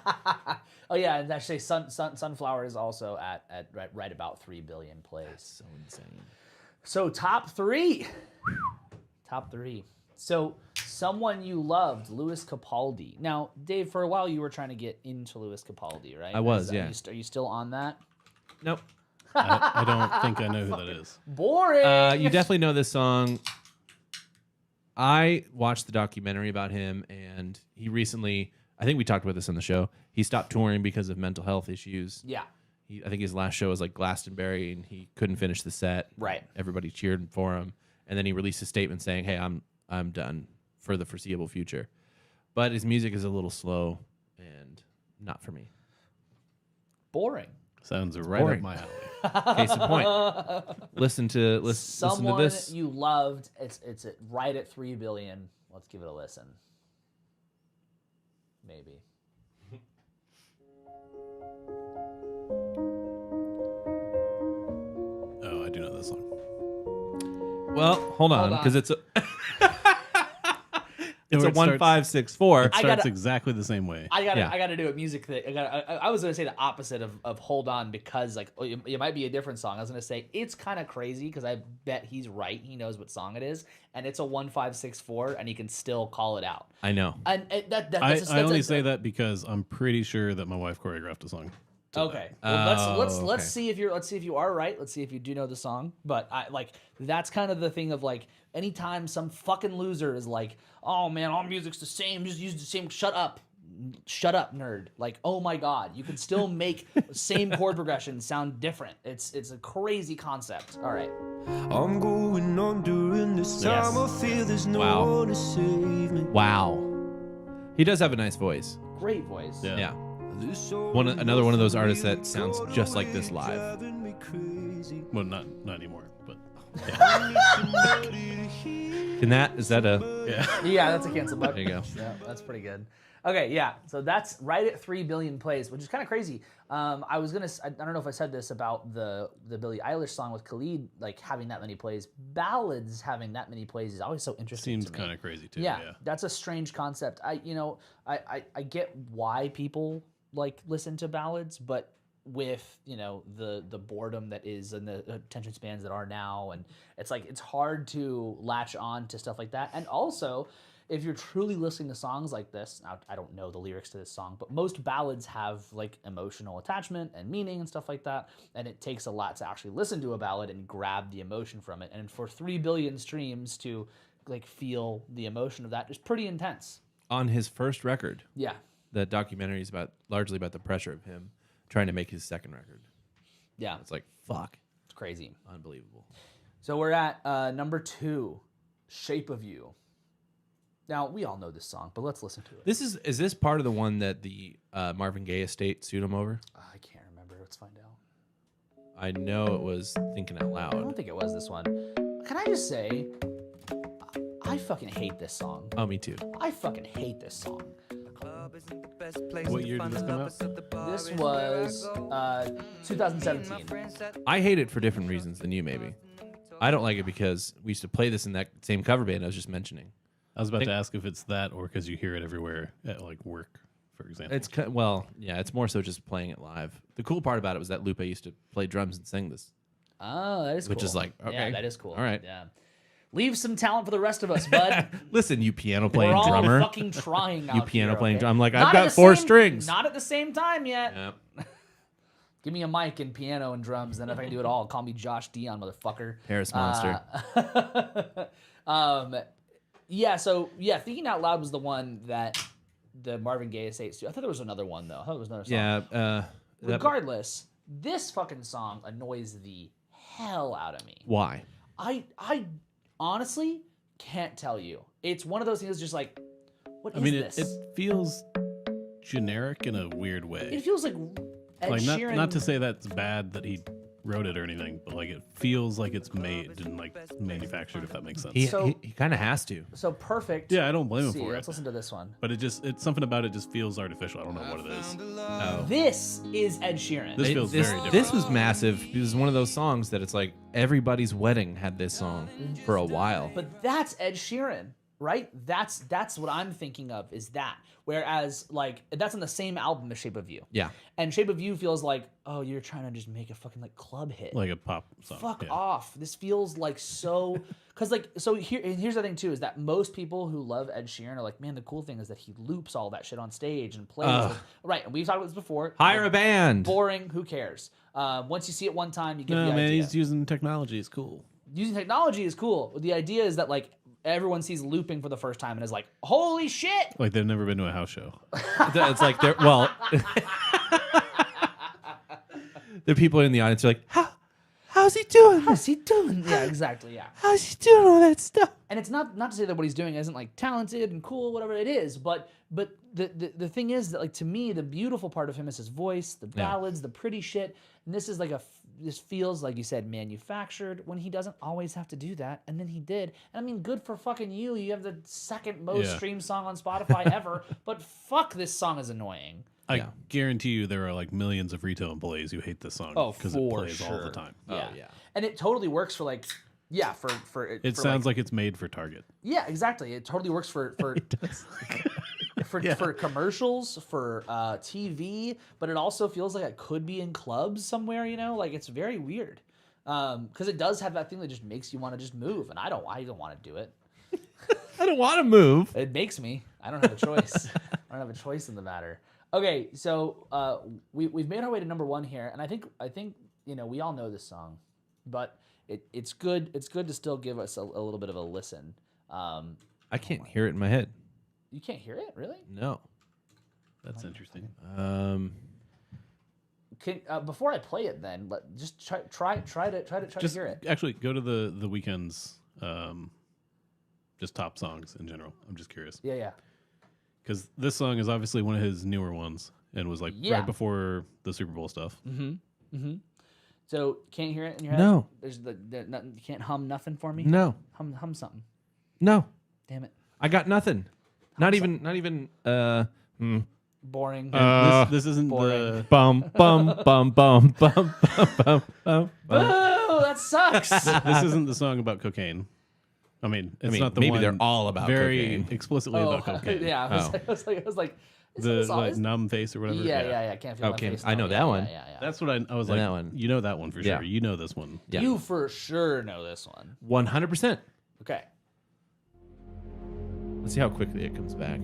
Oh yeah, and actually Sunflower is also at right about 3 billion plays. That's so insane. So top 3. So Someone You Loved, Louis Capaldi. Now, Dave, for a while you were trying to get into Louis Capaldi, right? I was, Are you still on that? Nope. I don't think I know who that is. Boring. You definitely know this song. I watched the documentary about him, and he recently, I think we talked about this on the show, he stopped touring because of mental health issues. Yeah. I think his last show was like Glastonbury, and he couldn't finish the set. Right. Everybody cheered for him, and then he released a statement saying, "Hey, I'm done for the foreseeable future." But his music is a little slow and not for me. Boring. Sounds right boring. up my alley. Case in point. Listen to this. Someone You Loved. It's right at 3 billion. Let's give it a listen. Maybe. Oh, I do know this song. Well, hold on, because it's a it's a 1564. It starts exactly the same way. I gotta do a music thing. I was gonna say the opposite of Hold On, because like it might be a different song. I was gonna say it's kind of crazy because I bet he's right. He knows what song it is, and it's a 1564, and he can still call it out. I know. And I only say that because I'm pretty sure that my wife choreographed a song. Okay. Well, let's see if you are right. Let's see if you do know the song. But that's kind of the thing of like, anytime some fucking loser is like, "Oh man, all music's the same. Just use the same." Shut up, nerd. Like, oh my god, you can still make same chord progression sound different. It's a crazy concept. All right. I'm going on during this time. I feel there's no one to save me. Wow. He does have a nice voice. Great voice. Yeah. Another one of those artists that sounds just like this live. Well, not anymore, but is that a yeah, that's a cancel button. There you go. Yeah, that's pretty good. Okay, yeah, so that's right at 3 billion plays, which is kind of crazy. I don't know if I said this about the Billie Eilish song with Khalid, like having that many plays. Ballads having that many plays is always so interesting. Seems kind of crazy too. Yeah, that's a strange concept. I get why people like listen to ballads, but with the boredom that is and the attention spans that are now, and it's like it's hard to latch on to stuff like that. And also, if you're truly listening to songs like this, now I don't know the lyrics to this song, but most ballads have like emotional attachment and meaning and stuff like that, and it takes a lot to actually listen to a ballad and grab the emotion from it. And for 3 billion streams to like feel the emotion of that is pretty intense. On his first record. Yeah. The documentary is largely about the pressure of him trying to make his second record. Yeah. It's like, fuck. It's crazy. Unbelievable. So we're at number 2, Shape of You. Now, we all know this song, but let's listen to it. Is this part of the one that the Marvin Gaye estate sued him over? I can't remember. Let's find out. I know it was Thinking Out Loud. I don't think it was this one. Can I just say, I fucking hate this song. Oh, me too. I fucking hate this song. What year did this come out? This was 2017. I hate it for different reasons than you, maybe. I don't like it because we used to play this in that same cover band I was just mentioning. I was about to ask if it's that or because you hear it everywhere at like work, for example. It's it's more so just playing it live. The cool part about it was that Lupe used to play drums and sing this. Oh, that is cool. Which is like, okay. Yeah, that is cool. All right. Yeah. Leave some talent for the rest of us, bud. Listen, you piano playing We're all drummer. fucking trying out You piano here, playing okay? drum. I'm like, Not I've at got the 4 same- strings. Not at the same time yet. Yep. Give me a mic and piano and drums, then if I can do it all, call me Josh Dion, motherfucker. Harris Monster. Thinking Out Loud was the one that the Marvin Gaye estates do. I thought there was another one, though. I thought there was another song. Yeah. Regardless, this fucking song annoys the hell out of me. Why? I honestly can't tell you. It's one of those things that's just like, what is this? It feels generic in a weird way. It feels like Ed Sheeran. Not to say that's bad that he wrote it or anything, but like it feels like it's made and like manufactured, if that makes sense. He kind of has to. So Perfect. Yeah, I don't blame him for Let's it. listen to this one. But it's something about it just feels artificial. I don't know what it is. Oh. This is Ed Sheeran. This feels very different. This was massive. It was one of those songs that it's like everybody's wedding had this song for a while. But that's Ed Sheeran, right? That's what I'm thinking of is that. Whereas, like, that's on the same album as Shape of You. Yeah. And Shape of You feels like, oh, you're trying to just make a fucking, like, club hit. Like a pop song. Fuck off. This feels like so... Because, like, so here's the thing, too, is that most people who love Ed Sheeran are like, man, the cool thing is that he loops all that shit on stage and plays. Right, and we've talked about this before. Hire a band. Boring, who cares? Once you see it one time, you get the idea. No, man, he's using technology. It's cool. Using technology is cool. The idea is that, like, everyone sees looping for the first time and is like, holy shit! Like they've never been to a house show. It's like they're the people in the audience are like, how's he doing? How's he doing? Yeah, exactly, yeah. How's he doing all that stuff? And it's not to say that what he's doing isn't like talented and cool, whatever it is, but the thing is that, like, to me, the beautiful part of him is his voice, the ballads, the pretty shit, and this is like this feels, like you said, manufactured when he doesn't always have to do that, and then he did. And I mean, good for fucking you. You have the second most streamed song on Spotify ever, but fuck, this song is annoying. I guarantee you there are like millions of retail employees who hate this song because it plays all the time. Yeah. And it totally works for like, it sounds like it's made for Target. Yeah, exactly. It totally works for for commercials, for TV, but it also feels like it could be in clubs somewhere, you know? Like, it's very weird. Because it does have that thing that just makes you want to just move, and I don't want to do it. I don't want to move. It makes me. I don't have a choice. I don't have a choice in the matter. Okay, so we've made our way to number 1 here, and I think you know, we all know this song, but it's good to still give us a little bit of a listen. I can't hear it in my head. You can't hear it, really? No. That's interesting. Before I play it, then just try to hear it. Actually, go to the Weeknd's just top songs in general. I'm just curious. Yeah. Because this song is obviously one of his newer ones and was like right before the Super Bowl stuff. Mm-hmm. So can't hear it in your head? No. There's nothing, you can't hum nothing for me? No. Hum something. No. Damn it. I got nothing. Not even Boring. This isn't boring. the bum bum bum bum bum bum bum. Boo! That sucks. this isn't the song about cocaine. I mean, not the maybe one they're all about very cocaine. explicitly about cocaine. Yeah, I was like the like numb face or whatever. Yeah. Can't feel my face. I know that one. Yeah. That's what I was like. That one. You know that one for sure. Yeah. You know this one. Yeah. You for sure know this one. 100%. Okay. Let's see how quickly it comes back.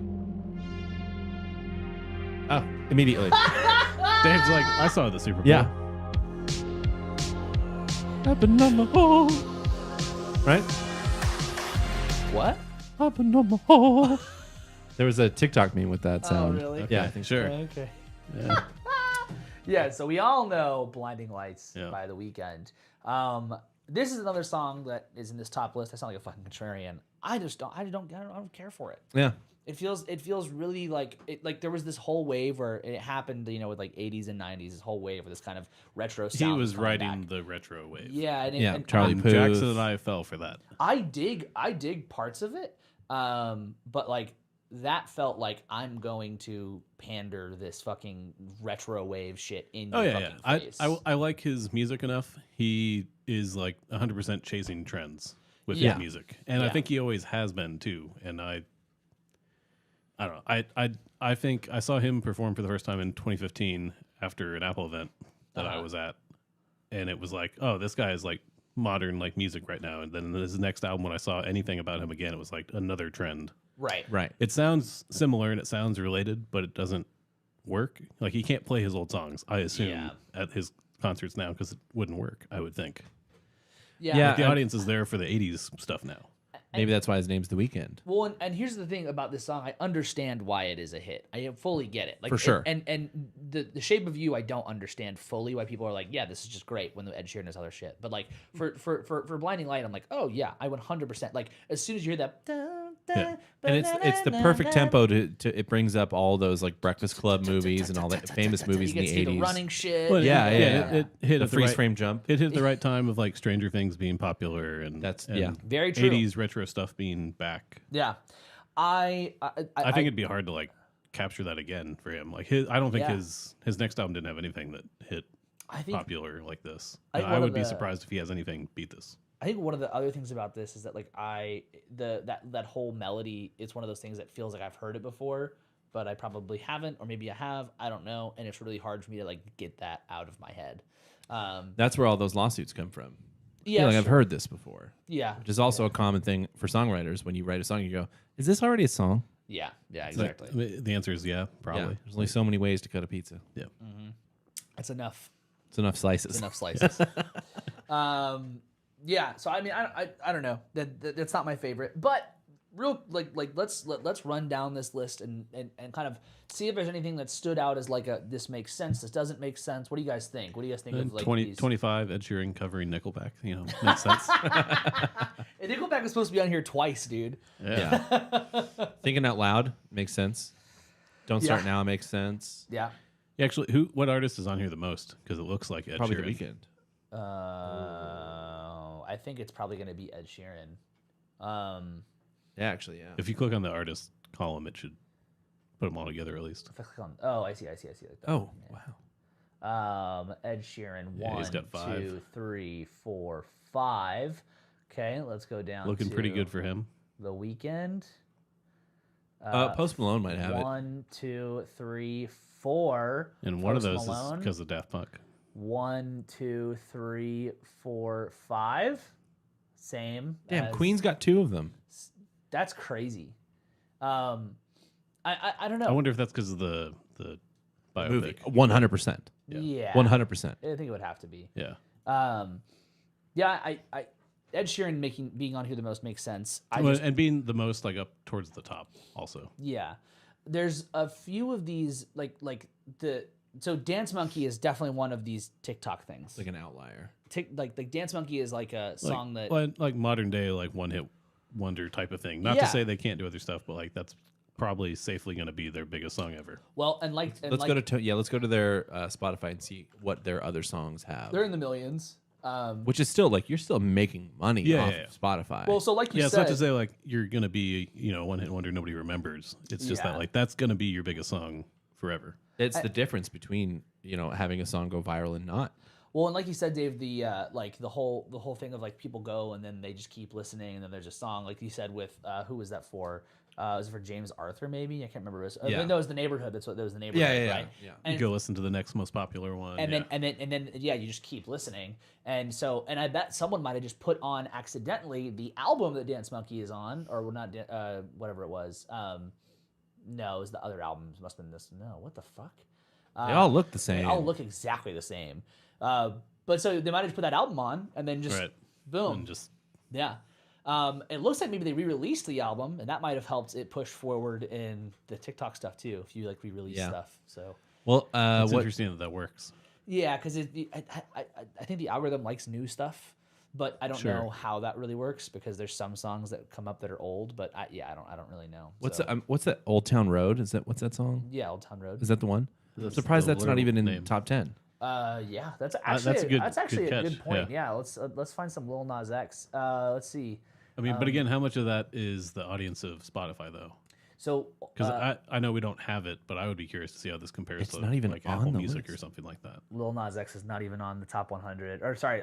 Oh, immediately. Dave's like, I saw the Super Bowl. Yeah. Up and on the hole. Right? What? Up and on the hole. There was a TikTok meme with that sound. really? Okay. Yeah, I think Sure. Okay. Yeah. Yeah, so we all know Blinding Lights Yeah. by The Weeknd. This is another song that is in this top list. I sound like a fucking contrarian. I don't care for it. Yeah. It feels really like there was this whole wave where it happened, you know, with like 80s and 90s, this whole wave of this kind of retro sound. He was coming riding back. the retro wave. Yeah, and Charlie Puth. Jackson and I fell for that. I dig parts of it, but like that felt like I'm going to pander this fucking retro wave shit in Oh your yeah, fucking face. I like his music enough. He is like 100% chasing trends with Yeah. his music, and I Yeah. think he always has been too. And I don't know. I think I saw him perform for the first time in 2015 after an Apple event that I was at, and it was like, oh, this guy is like modern like music right now. And then his next album, when I saw anything about him again, it was like another trend. Right. Right. It sounds similar and it sounds related, but it doesn't work. Like he can't play his old songs, I assume, at his concerts now because it wouldn't work, I would think. Yeah. Yeah. Like the audience is there for the 80s stuff now. Maybe that's why his name's The Weeknd. Well, and here's the thing about this song. I understand why it is a hit. I fully get it. Like, For sure. And the Shape of You, I don't understand fully why people are like, yeah, this is just great when the Ed Sheeran does other shit. But like for Blinding Light, I'm like, oh yeah, I 100%. Like as soon as you hear that, Yeah. And it's the perfect tempo to it brings up all those like Breakfast Club movies and all the famous movies in you the get to see the 80s. running shit. Well, Yeah. It hit The at the freeze right, frame jump. It hit the right time of like Stranger Things being popular and That's- and yeah. Very true. 80s retro stuff being back. Yeah. I I think it'd be hard to like capture that again for him. Like I don't think Yeah. his next album didn't have anything that hit I think popular like this. I think I one would of be the- surprised if he has anything beat this. I think one of the other things about this is that like that whole melody, it's one of those things that feels like I've heard it before, but I probably haven't, or maybe I have, I don't know, and it's really hard for me to like get that out of my head. That's where all those lawsuits come from. Yeah, Like I've sure. heard this before, Yeah, which is also a common thing for songwriters. When you write a song, you go, "Is this already a song?" yeah, Like, exactly. the answer is yeah, Yeah. probably. There's only so many ways to cut a pizza. Yeah. It's enough. It's enough slices. It's enough slices. Yeah. So I mean, I don't know. That's not my favorite, but real let's run down this list and kind of see if there's anything that stood out as like this makes sense. This doesn't make sense. What do you guys think? What do you guys think of like 25 Ed Sheeran covering Nickelback, makes sense. And Nickelback is supposed to be on here twice, dude. Yeah. Thinking out loud makes sense. Don't start Yeah. now makes sense. Yeah. Actually, what artist is on here the most? Because it looks like Ed Probably Sheeran. The Weeknd. I think it's probably going to be Ed Sheeran. Yeah, actually, yeah. If you click on the artist column, it should put them all together at least. If I click on, I see. Like that. Oh, wow. Ed Sheeran, Yeah, he's 1, got 5. 2, 3, 4, 5. Okay, let's go down. Looking pretty to good for him. The Weeknd. Post Malone might have it. 1, 2, 3, 4. And one of Post those is Malone. because of Daft Punk. 1, 2, 3, 4, 5. Same. Damn, as- Queen's got 2 of them. That's crazy. I don't know. I wonder if that's because of the biopic. Movie. 100%. Yeah. 100%. I think it would have to be. Yeah. Yeah. I Ed Sheeran being on here the most makes sense. And being the most like up towards the top also. Yeah. There's a few of these so Dance Monkey is definitely one of these TikTok things. Like an outlier. Like Dance Monkey is like a song that like modern day like one hit wonder type of thing. Not to Yeah. say they can't do other stuff, but like that's probably safely going to be their biggest song ever. well Let's go to their Spotify and see what their other songs have. they're in the millions. Which is still like you're still making money Yeah, off yeah, yeah. Spotify. Well, so like you Yeah, it's said, not to say like you're going to be, one hit wonder nobody remembers. It's just Yeah. that like that's going to be your biggest song forever. it's the difference between having a song go viral and not. well, and like you said, Dave, the the whole thing of like people go and then they just keep listening and then there's a song like you said with who was that for? Was it for James Arthur? Maybe I can't remember. It was, Yeah. No, it was The Neighborhood. That was The Neighborhood. Right? yeah. And You go listen to the next most popular one. and yeah. then you just keep listening, and I bet someone might have just put on accidentally the album that Dance Monkey is on, or not whatever it was. No, it was the other albums. Must have been this. No, what the fuck? They all look the same. They all look exactly the same. But so they might have just put that album on and then just Right. boom. And just Yeah. It looks like maybe they re-released the album, and that might have helped it push forward in the TikTok stuff too. If you like re-release Yeah. stuff, so Well, it's what interesting that works. yeah, because I think the algorithm likes new stuff, but I don't Sure. know how that really works because there's some songs that come up that are old, but I don't really know. what's So, what's that Old Town Road? What's that song? yeah, Old Town Road. Is that the one? I'm That's surprised the that's not literal even in name. top 10. Yeah, that's that's actually a good a good catch, point. yeah. Yeah, let's find some Lil Nas X. Let's see. I mean, but again, how much of that is the audience of Spotify though? So Because I know we don't have it, but I would be curious to see how this compares It's to not even like on Apple the Music or list. something like that. Lil Nas X is not even on the top 100. Or sorry,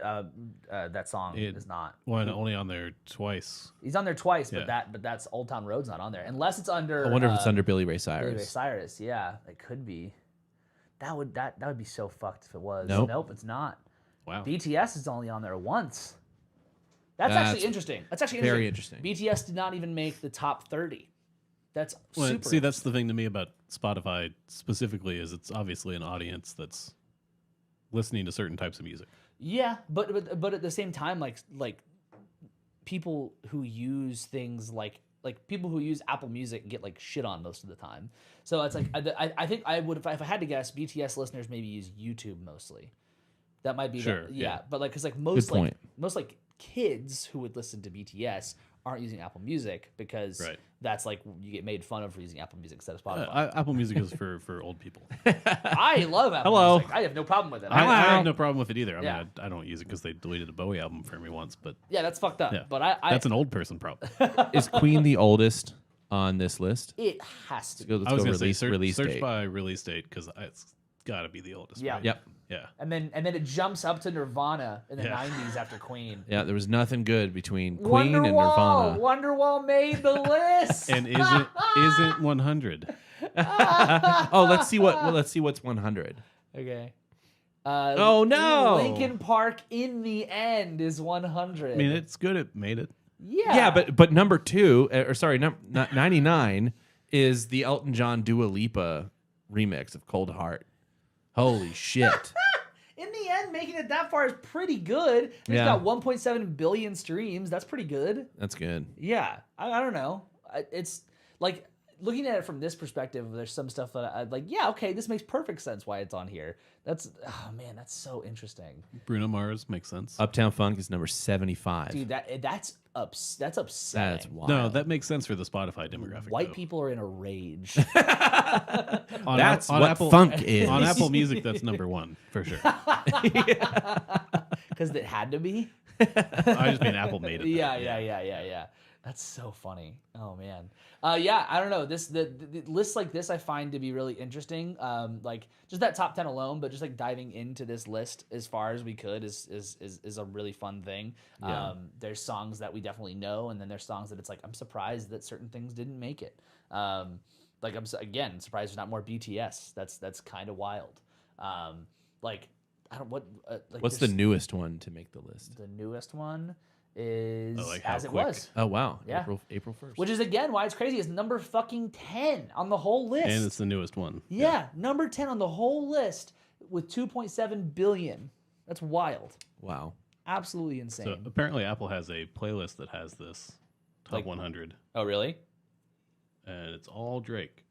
that song is not. Well, only on there twice. He's on there twice, Yeah. but that's Old Town Road's not on there unless it's under. I wonder if it's under Billy Ray Billy Cyrus. Ray Cyrus. Yeah, it could be. That would be so fucked if it was. Nope. It's not. Wow. BTS is only on there once. That's actually interesting. That's actually very BTS did not even make the top 30. That's Well, super. see, that's the thing to me about Spotify specifically is it's obviously an audience that's listening to certain types of music. Yeah, but at the same time, like people who use things like people who use Apple Music get like shit on most of the time. So it's like I think I would if I had to guess, BTS listeners maybe use YouTube mostly. That might be Sure, yeah. yeah. But like because like most point. kids who would listen to BTS aren't using Apple Music because Right. that's like you get made fun of for using Apple Music instead of Spotify. Apple Music is for old people. I love Apple Hello. Music. I have no problem with it. I have no problem with it either. I Yeah. mean, I don't use it because they deleted a Bowie album for me once, but Yeah, that's fucked up. yeah, But I that's an old person problem. Is Queen the oldest on this list? it has to. Let's I was go going to say release search date. by release date because it's got to be the oldest. Yeah. right? Yep. Yeah. And then it jumps up to Nirvana in the Yeah. 90s after Queen. Yeah, there was nothing good between Queen and Wonderwall. Nirvana. Wonderwall made the list. And isn't 100? Oh, let's see what's 100. Okay. Oh, no. Linkin Park in the end is 100. I mean, it's good. It made it. yeah. Yeah, but number 2, or sorry, 99 is the Elton John Dua Lipa remix of Cold Heart. Holy shit. in the end, making it that far is pretty good. It's Yeah. got 1.7 billion streams. That's pretty good. That's good. Yeah. I don't know. It's like looking at it from this perspective, there's some stuff that I'd like, yeah, okay, this makes perfect sense why it's on here. That's so interesting. Bruno Mars makes sense. Uptown Funk is number 75. Dude, that's upsetting. That's wild. No, that makes sense for the Spotify demographic. White though. people are in a rage. On, That's on what Apple, funk is. On Apple Music, that's number 1 for sure. Because it had to be. I just mean Apple made it. Yeah. That's so funny. Oh man. Yeah, I don't know. The lists like this I find to be really interesting. Like just that top 10 alone, but just like diving into this list as far as we could is a really fun thing. Yeah. There's songs that we definitely know, and then there's songs that it's like I'm surprised that certain things didn't make it. Like I'm surprised there's not more BTS. That's kind of wild. Like I don't like What's the newest one to make the list? the newest one is Oh, like how As It quick. Was. Oh, wow. Yeah. April 1st. Which is again why it's crazy. It's number fucking 10 on the whole list. And it's the newest one. yeah, number 10 on the whole list with 2.7 billion. That's wild. Wow. Absolutely insane. So apparently Apple has a playlist that has this top Like- 100, oh, really? and it's all Drake.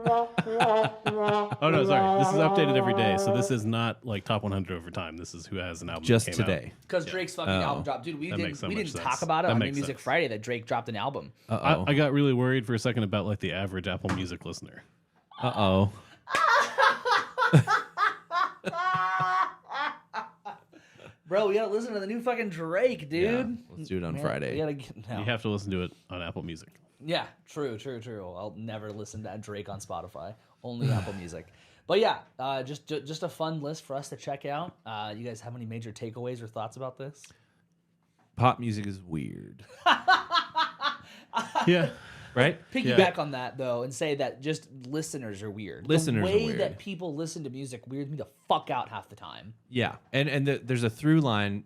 Oh no, sorry. This is updated every day, so this is not like top 100 over time. This is who has an album Just that came today. Because Drake's fucking Oh. album dropped. Dude, we That makes so didn't much talk sense. about it That on New makes Music sense. Friday that Drake dropped an album. Uh-oh. I got really worried for a second about like the average Apple Music listener. Uh-oh. Bro, we gotta listen to the new fucking Drake, dude. Yeah, let's do it on Man, Friday. We gotta get, no. You have to listen to it on Apple Music. Yeah, true. I'll never listen to Drake on Spotify. Only Apple Music. But yeah, just a fun list for us to check out. You guys have any major takeaways or thoughts about this? Pop music is weird. Yeah. Right? Piggyback on that though, and say that just listeners are weird. Listeners the are way weird. that people listen to music weirds me the fuck out half the time. Yeah. And there's a through line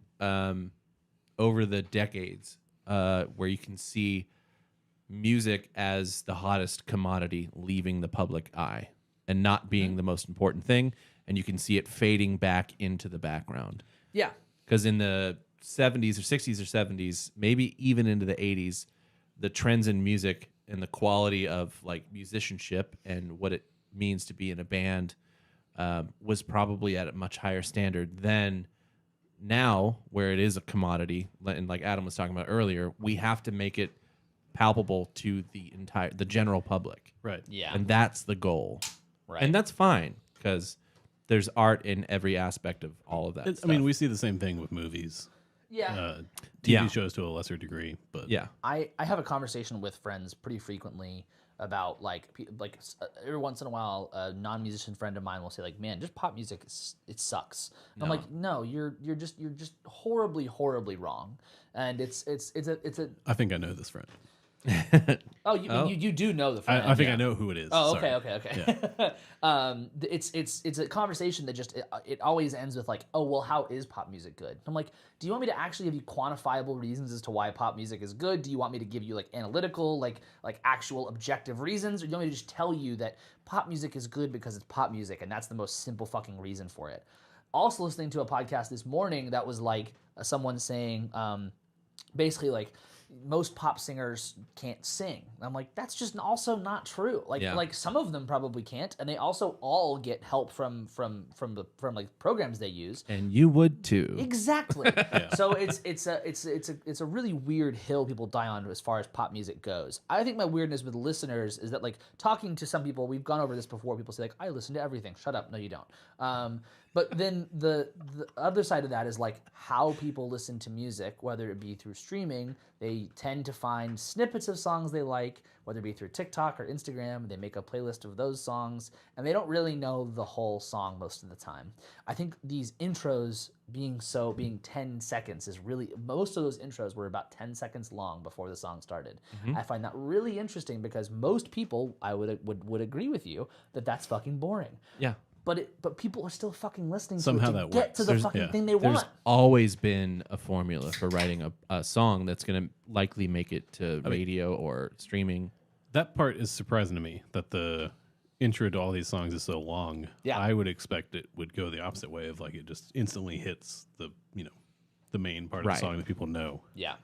over the decades where you can see music as the hottest commodity leaving the public eye and not being the most important thing. And you can see it fading back into the background. Yeah. Because in the 70s or 60s or 70s, maybe even into the 80s, the trends in music and the quality of like musicianship and what it means to be in a band was probably at a much higher standard than now, where it is a commodity. And like Adam was talking about earlier, we have to make it palpable to the general public. Right. Yeah. And that's the goal. Right. And that's fine because there's art in every aspect of all of that. I mean, we see the same thing with movies. TV shows to a lesser degree, but Yeah. I have a conversation with friends pretty frequently about every once in a while a non-musician friend of mine will say like, man, just pop music it sucks. I'm like, no, you're just horribly wrong. And it's a I think I know this friend. you do know the friend. I think I know who it is. Oh, Sorry. okay. It's a conversation that just it always ends with like, oh well, how is pop music good? I'm like, do you want me to actually give you quantifiable reasons as to why pop music is good? Do you want me to give you like analytical, like actual objective reasons, or do you want me to just tell you that pop music is good because it's pop music and that's the most simple fucking reason for it? Also listening to a podcast this morning that was like someone saying basically like, most pop singers can't sing. I'm like, that's just also not true. Like some of them probably can't, and they also all get help from like programs they use. And you would too. Exactly. So it's a really weird hill people die on as far as pop music goes. I think my weirdness with listeners is that like talking to some people, we've gone over this before. People say like, I listen to everything. Shut up. No, you don't. But then the other side of that is like how people listen to music, whether it be through streaming. They tend to find snippets of songs they like, whether it be through TikTok or Instagram. They make a playlist of those songs, and they don't really know the whole song most of the time. I think these intros being 10 seconds is really, most of those intros were about 10 seconds long before the song started. I find that really interesting because most people, I would agree with you, that that's fucking boring. Yeah. But people are still fucking listening Somehow to it to that get works. to the fucking thing they There's want. always been a formula for writing a song that's going to likely make it to radio or streaming. That part is surprising to me, that the intro to all these songs is so long. Yeah. I would expect it would go the opposite way of like it just instantly hits the main part of the song that people know. Yeah,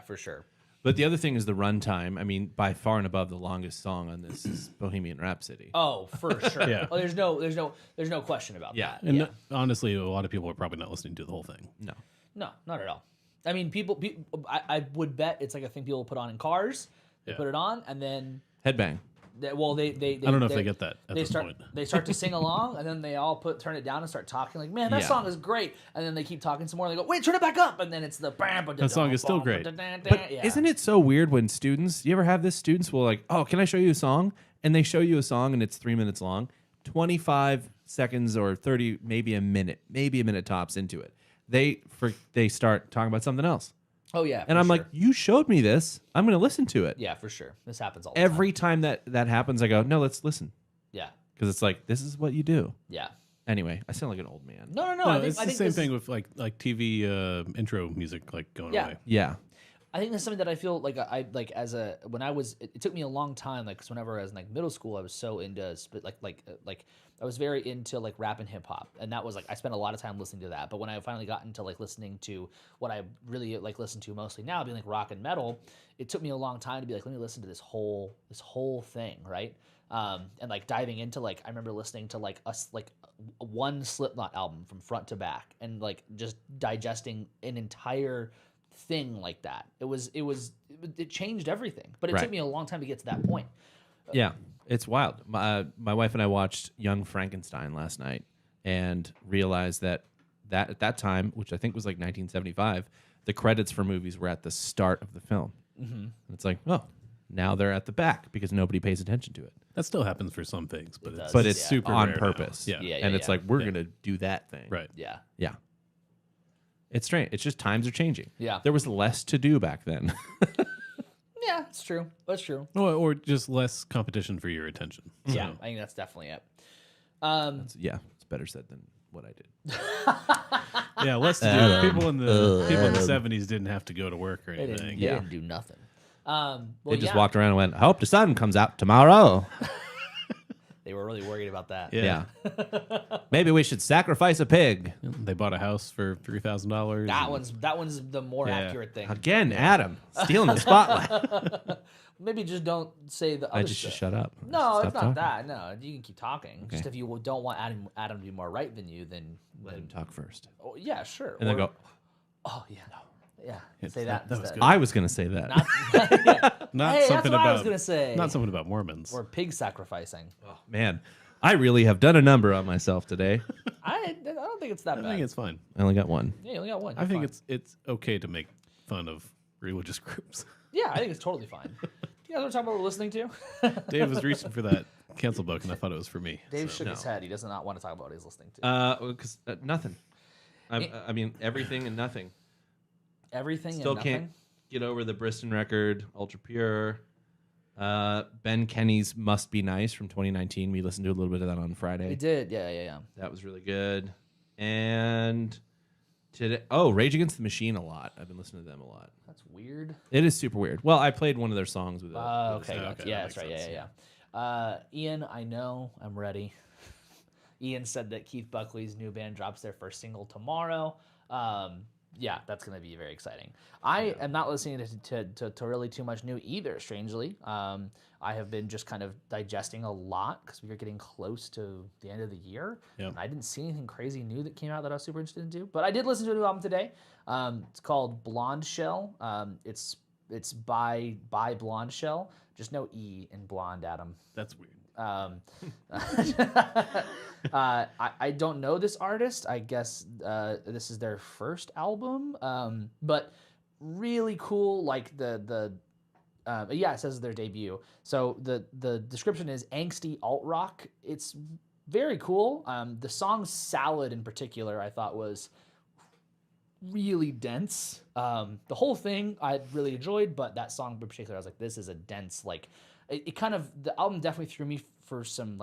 for sure. But the other thing is the runtime. I mean, by far and above, the longest song on this is Bohemian Rhapsody. Oh, for sure. Yeah. Oh, there's no question about that. And honestly, a lot of people are probably not listening to the whole thing. No. No, not at all. I mean, people I would bet it's like a thing people put on in cars. They put it on and then Headbang. they I don't know if they get that at this point. They start to sing along, and then they all turn it down and start talking like, man, that song is great. And then they keep talking some more, and they go, wait, turn it back up. And then it's the... That song is still great. But isn't it so weird when students, you ever have this, students will like, oh, can I show you a song? And they show you a song and it's 3 minutes long, 25 seconds or 30, maybe a minute tops into it. They start talking about something else. Oh, yeah. And I'm like, you showed me this. I'm going to listen to it. Yeah, for sure. This happens all the time. Every time that happens, I go, no, let's listen. Yeah. Because it's like, this is what you do. Yeah. Anyway, I sound like an old man. No. It's the same thing with like TV intro music like going away. Yeah. I think that's something that I feel like it took me a long time, like, cause whenever I was in like middle school, I was so into I was very into like rap and hip hop, and that was like I spent a lot of time listening to that. But when I finally got into like listening to what I really like listen to mostly now, being like rock and metal, it took me a long time to be like, let me listen to this whole thing, right? And like diving into like I remember listening to like one Slipknot album from front to back, and like just digesting an entire thing like that. It changed everything, but it took me a long time to get to that point. Yeah, it's wild. My wife and I watched Young Frankenstein last night and realized that at that time, which I think was like 1975, the credits for movies were at the start of the film. Mm-hmm. And it's like, oh, now they're at the back because nobody pays attention to it. That still happens for some things, but it's super on rare purpose. now. Yeah, and it's like, we're going to do that thing. Right. Yeah. Yeah. It's strange. It's just times are changing. Yeah. There was less to do back then. Yeah, it's true. That's true. Or just less competition for your attention. Yeah, So, I think that's definitely it. It's better said than what I did. yeah, less to do. People in the 70s didn't have to go to work or They anything. didn't do nothing. They just walked around and went, I hope the sun comes out tomorrow. They were really worried about that. Yeah. Maybe we should sacrifice a pig. They bought a house for $3,000. That one's the more accurate thing. Again, Adam, stealing the spotlight. Maybe just don't say the other I just stuff. shut up. No, Stop it's not talking. that. No, you can keep talking. Just if you don't want Adam to be more right than you, then Let him talk first. oh, yeah, sure. And then go, oh yeah, yeah. It's- Say that that was instead. good. I was going to say that. Not Hey, that's something what about I was gonna say. Not something about Mormons. Or pig sacrificing. Man, I really have done a number on myself today. I don't think it's that I bad. think it's fine. I only got one. Yeah, you only got one. I think it's okay to make fun of religious groups. Yeah, I think it's totally fine. Do you guys want to talk about what we're listening to? Dave was reaching for that cancel book, and I thought it was for me. Dave so. shook his head. He does not want to talk about what he's listening to. Because nothing. I mean, everything and nothing. Everything Still and nothing? can't get over the Briston record, Ultrapure. Ben Kenny's Must Be Nice from 2019. We listened to a little bit of that on Friday. We did. Yeah. That was really good. And today, Rage Against the Machine a lot. I've been listening to them a lot. That's weird. It is super weird. Well, I played one of their songs with it. Okay. okay, Yeah, that that's right. makes sense. Yeah. Ian, I know. I'm ready. Ian said that Keith Buckley's new band drops their first single tomorrow. Yeah, that's going to be very exciting. I am not listening to really too much new either, strangely. I have been just kind of digesting a lot because we are getting close to the end of the year. Yep. And I didn't see anything crazy new that came out that I was super interested in. But I did listen to a new album today. It's called Blondshell. It's by Blondshell. Just no E in blonde, Adam. That's weird. I don't know this artist. I guess this is their first album, but really cool. Like it says their debut. So the description is angsty alt rock. It's very cool. The song "Salad" in particular, I thought was really dense. The whole thing I really enjoyed, but that song in particular, I was like, this is a dense It kind of, the album definitely threw me for some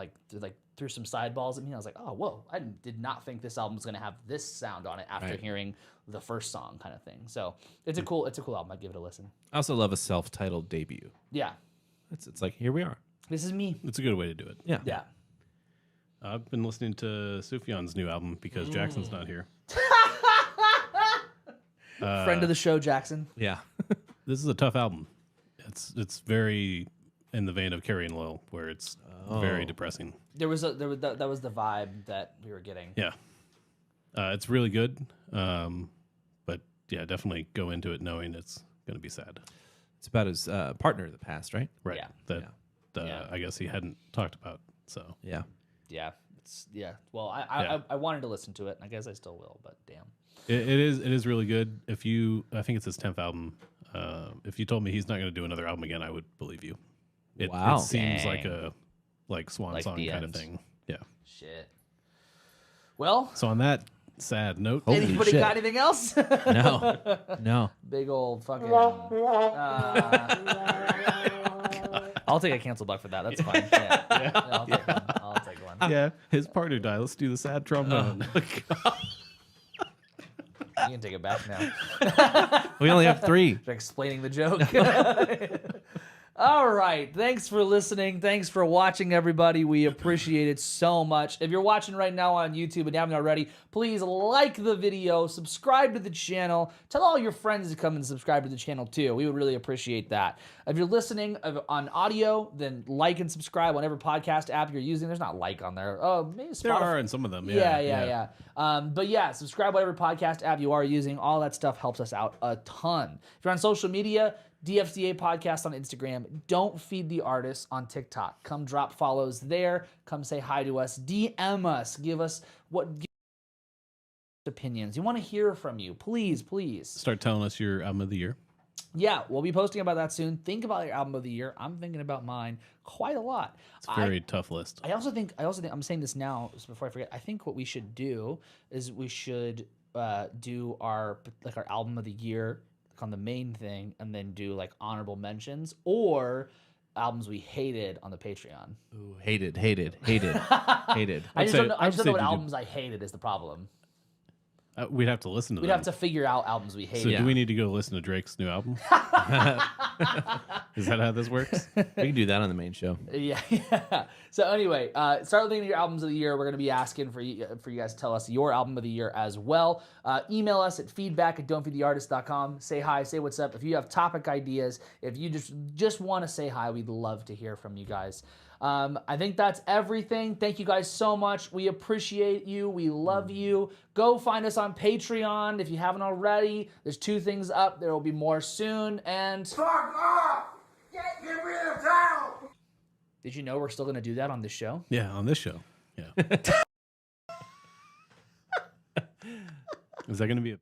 threw some sideballs at me. I was like, oh, whoa, I did not think this album was going to have this sound on it after hearing the first song kind of thing. So it's a cool album. I'd give it a listen. I also love a self-titled debut. Yeah. It's like, here we are. This is me. It's a good way to do it. Yeah. Yeah. I've been listening to Sufjan's new album because Jackson's not here. Friend of the show, Jackson. Yeah. This is a tough album. It's very in the vein of Carrie and Lowell, where it's very depressing. That was the vibe that we were getting. Yeah. It's really good. But yeah, definitely go into it knowing it's going to be sad. It's about his partner of the past, right? Right. Yeah. That I guess he hadn't talked about. So Yeah. Yeah. Well, I wanted to listen to it, and I guess I still will, but damn. it is really good. I think it's his 10th album. If you told me he's not going to do another album again, I would believe you. Wow. It seems Dang. like a swan Like song the kind end. of thing. Yeah. Shit. Well, So on that sad note, Holy anybody shit. got anything else? No. Big old fucking. I'll take a cancel buck for that. That's fine. Yeah. I'll take one. yeah, his partner died. Let's do the sad trombone. You can take it back now. We only have 3. For explaining the joke. All right. Thanks for listening. Thanks for watching, everybody. We appreciate it so much. If you're watching right now on YouTube and you haven't already, please like the video, subscribe to the channel, tell all your friends to come and subscribe to the channel too. We would really appreciate that. If you're listening on audio, then like and subscribe on whatever podcast app you're using. There's not like on there. Oh, maybe Spotify. There are in some of them. Yeah. But yeah, subscribe whatever podcast app you are using. All that stuff helps us out a ton. If you're on social media, DFDA Podcast on Instagram. Don't feed the artists on TikTok. Come drop follows there. Come say hi to us. DM us. Give us opinions. You want to hear from you. Please. Start telling us your album of the year. Yeah, we'll be posting about that soon. Think about your album of the year. I'm thinking about mine quite a lot. It's a very tough list. I also think I'm saying this now just before I forget. I think what we should do is we should do our album of the year on the main thing, and then do like honorable mentions or albums we hated on the Patreon. Ooh, hated. Hated. I just don't know I'd say what do- albums I hated is the problem. We'd have to listen to We'd them. have to figure out albums we So hated. do we need to go listen to Drake's new album? Is that how this works? We can do that on the main show. Yeah. So anyway, start looking at your albums of the year. We're going to be asking for you guys to tell us your album of the year as well. Email us at feedback@don'tfeedtheartist.com. Say hi, say what's up. If you have topic ideas, if you just want to say hi, we'd love to hear from you guys. I think that's everything. Thank you guys so much. We appreciate you. We love you. Go find us on Patreon if you haven't already. There's 2 things up. There will be more soon. And Fuck off! Get rid of town! Did you know we're still going to do that on this show? Yeah, on this show. Yeah. Is that going to be a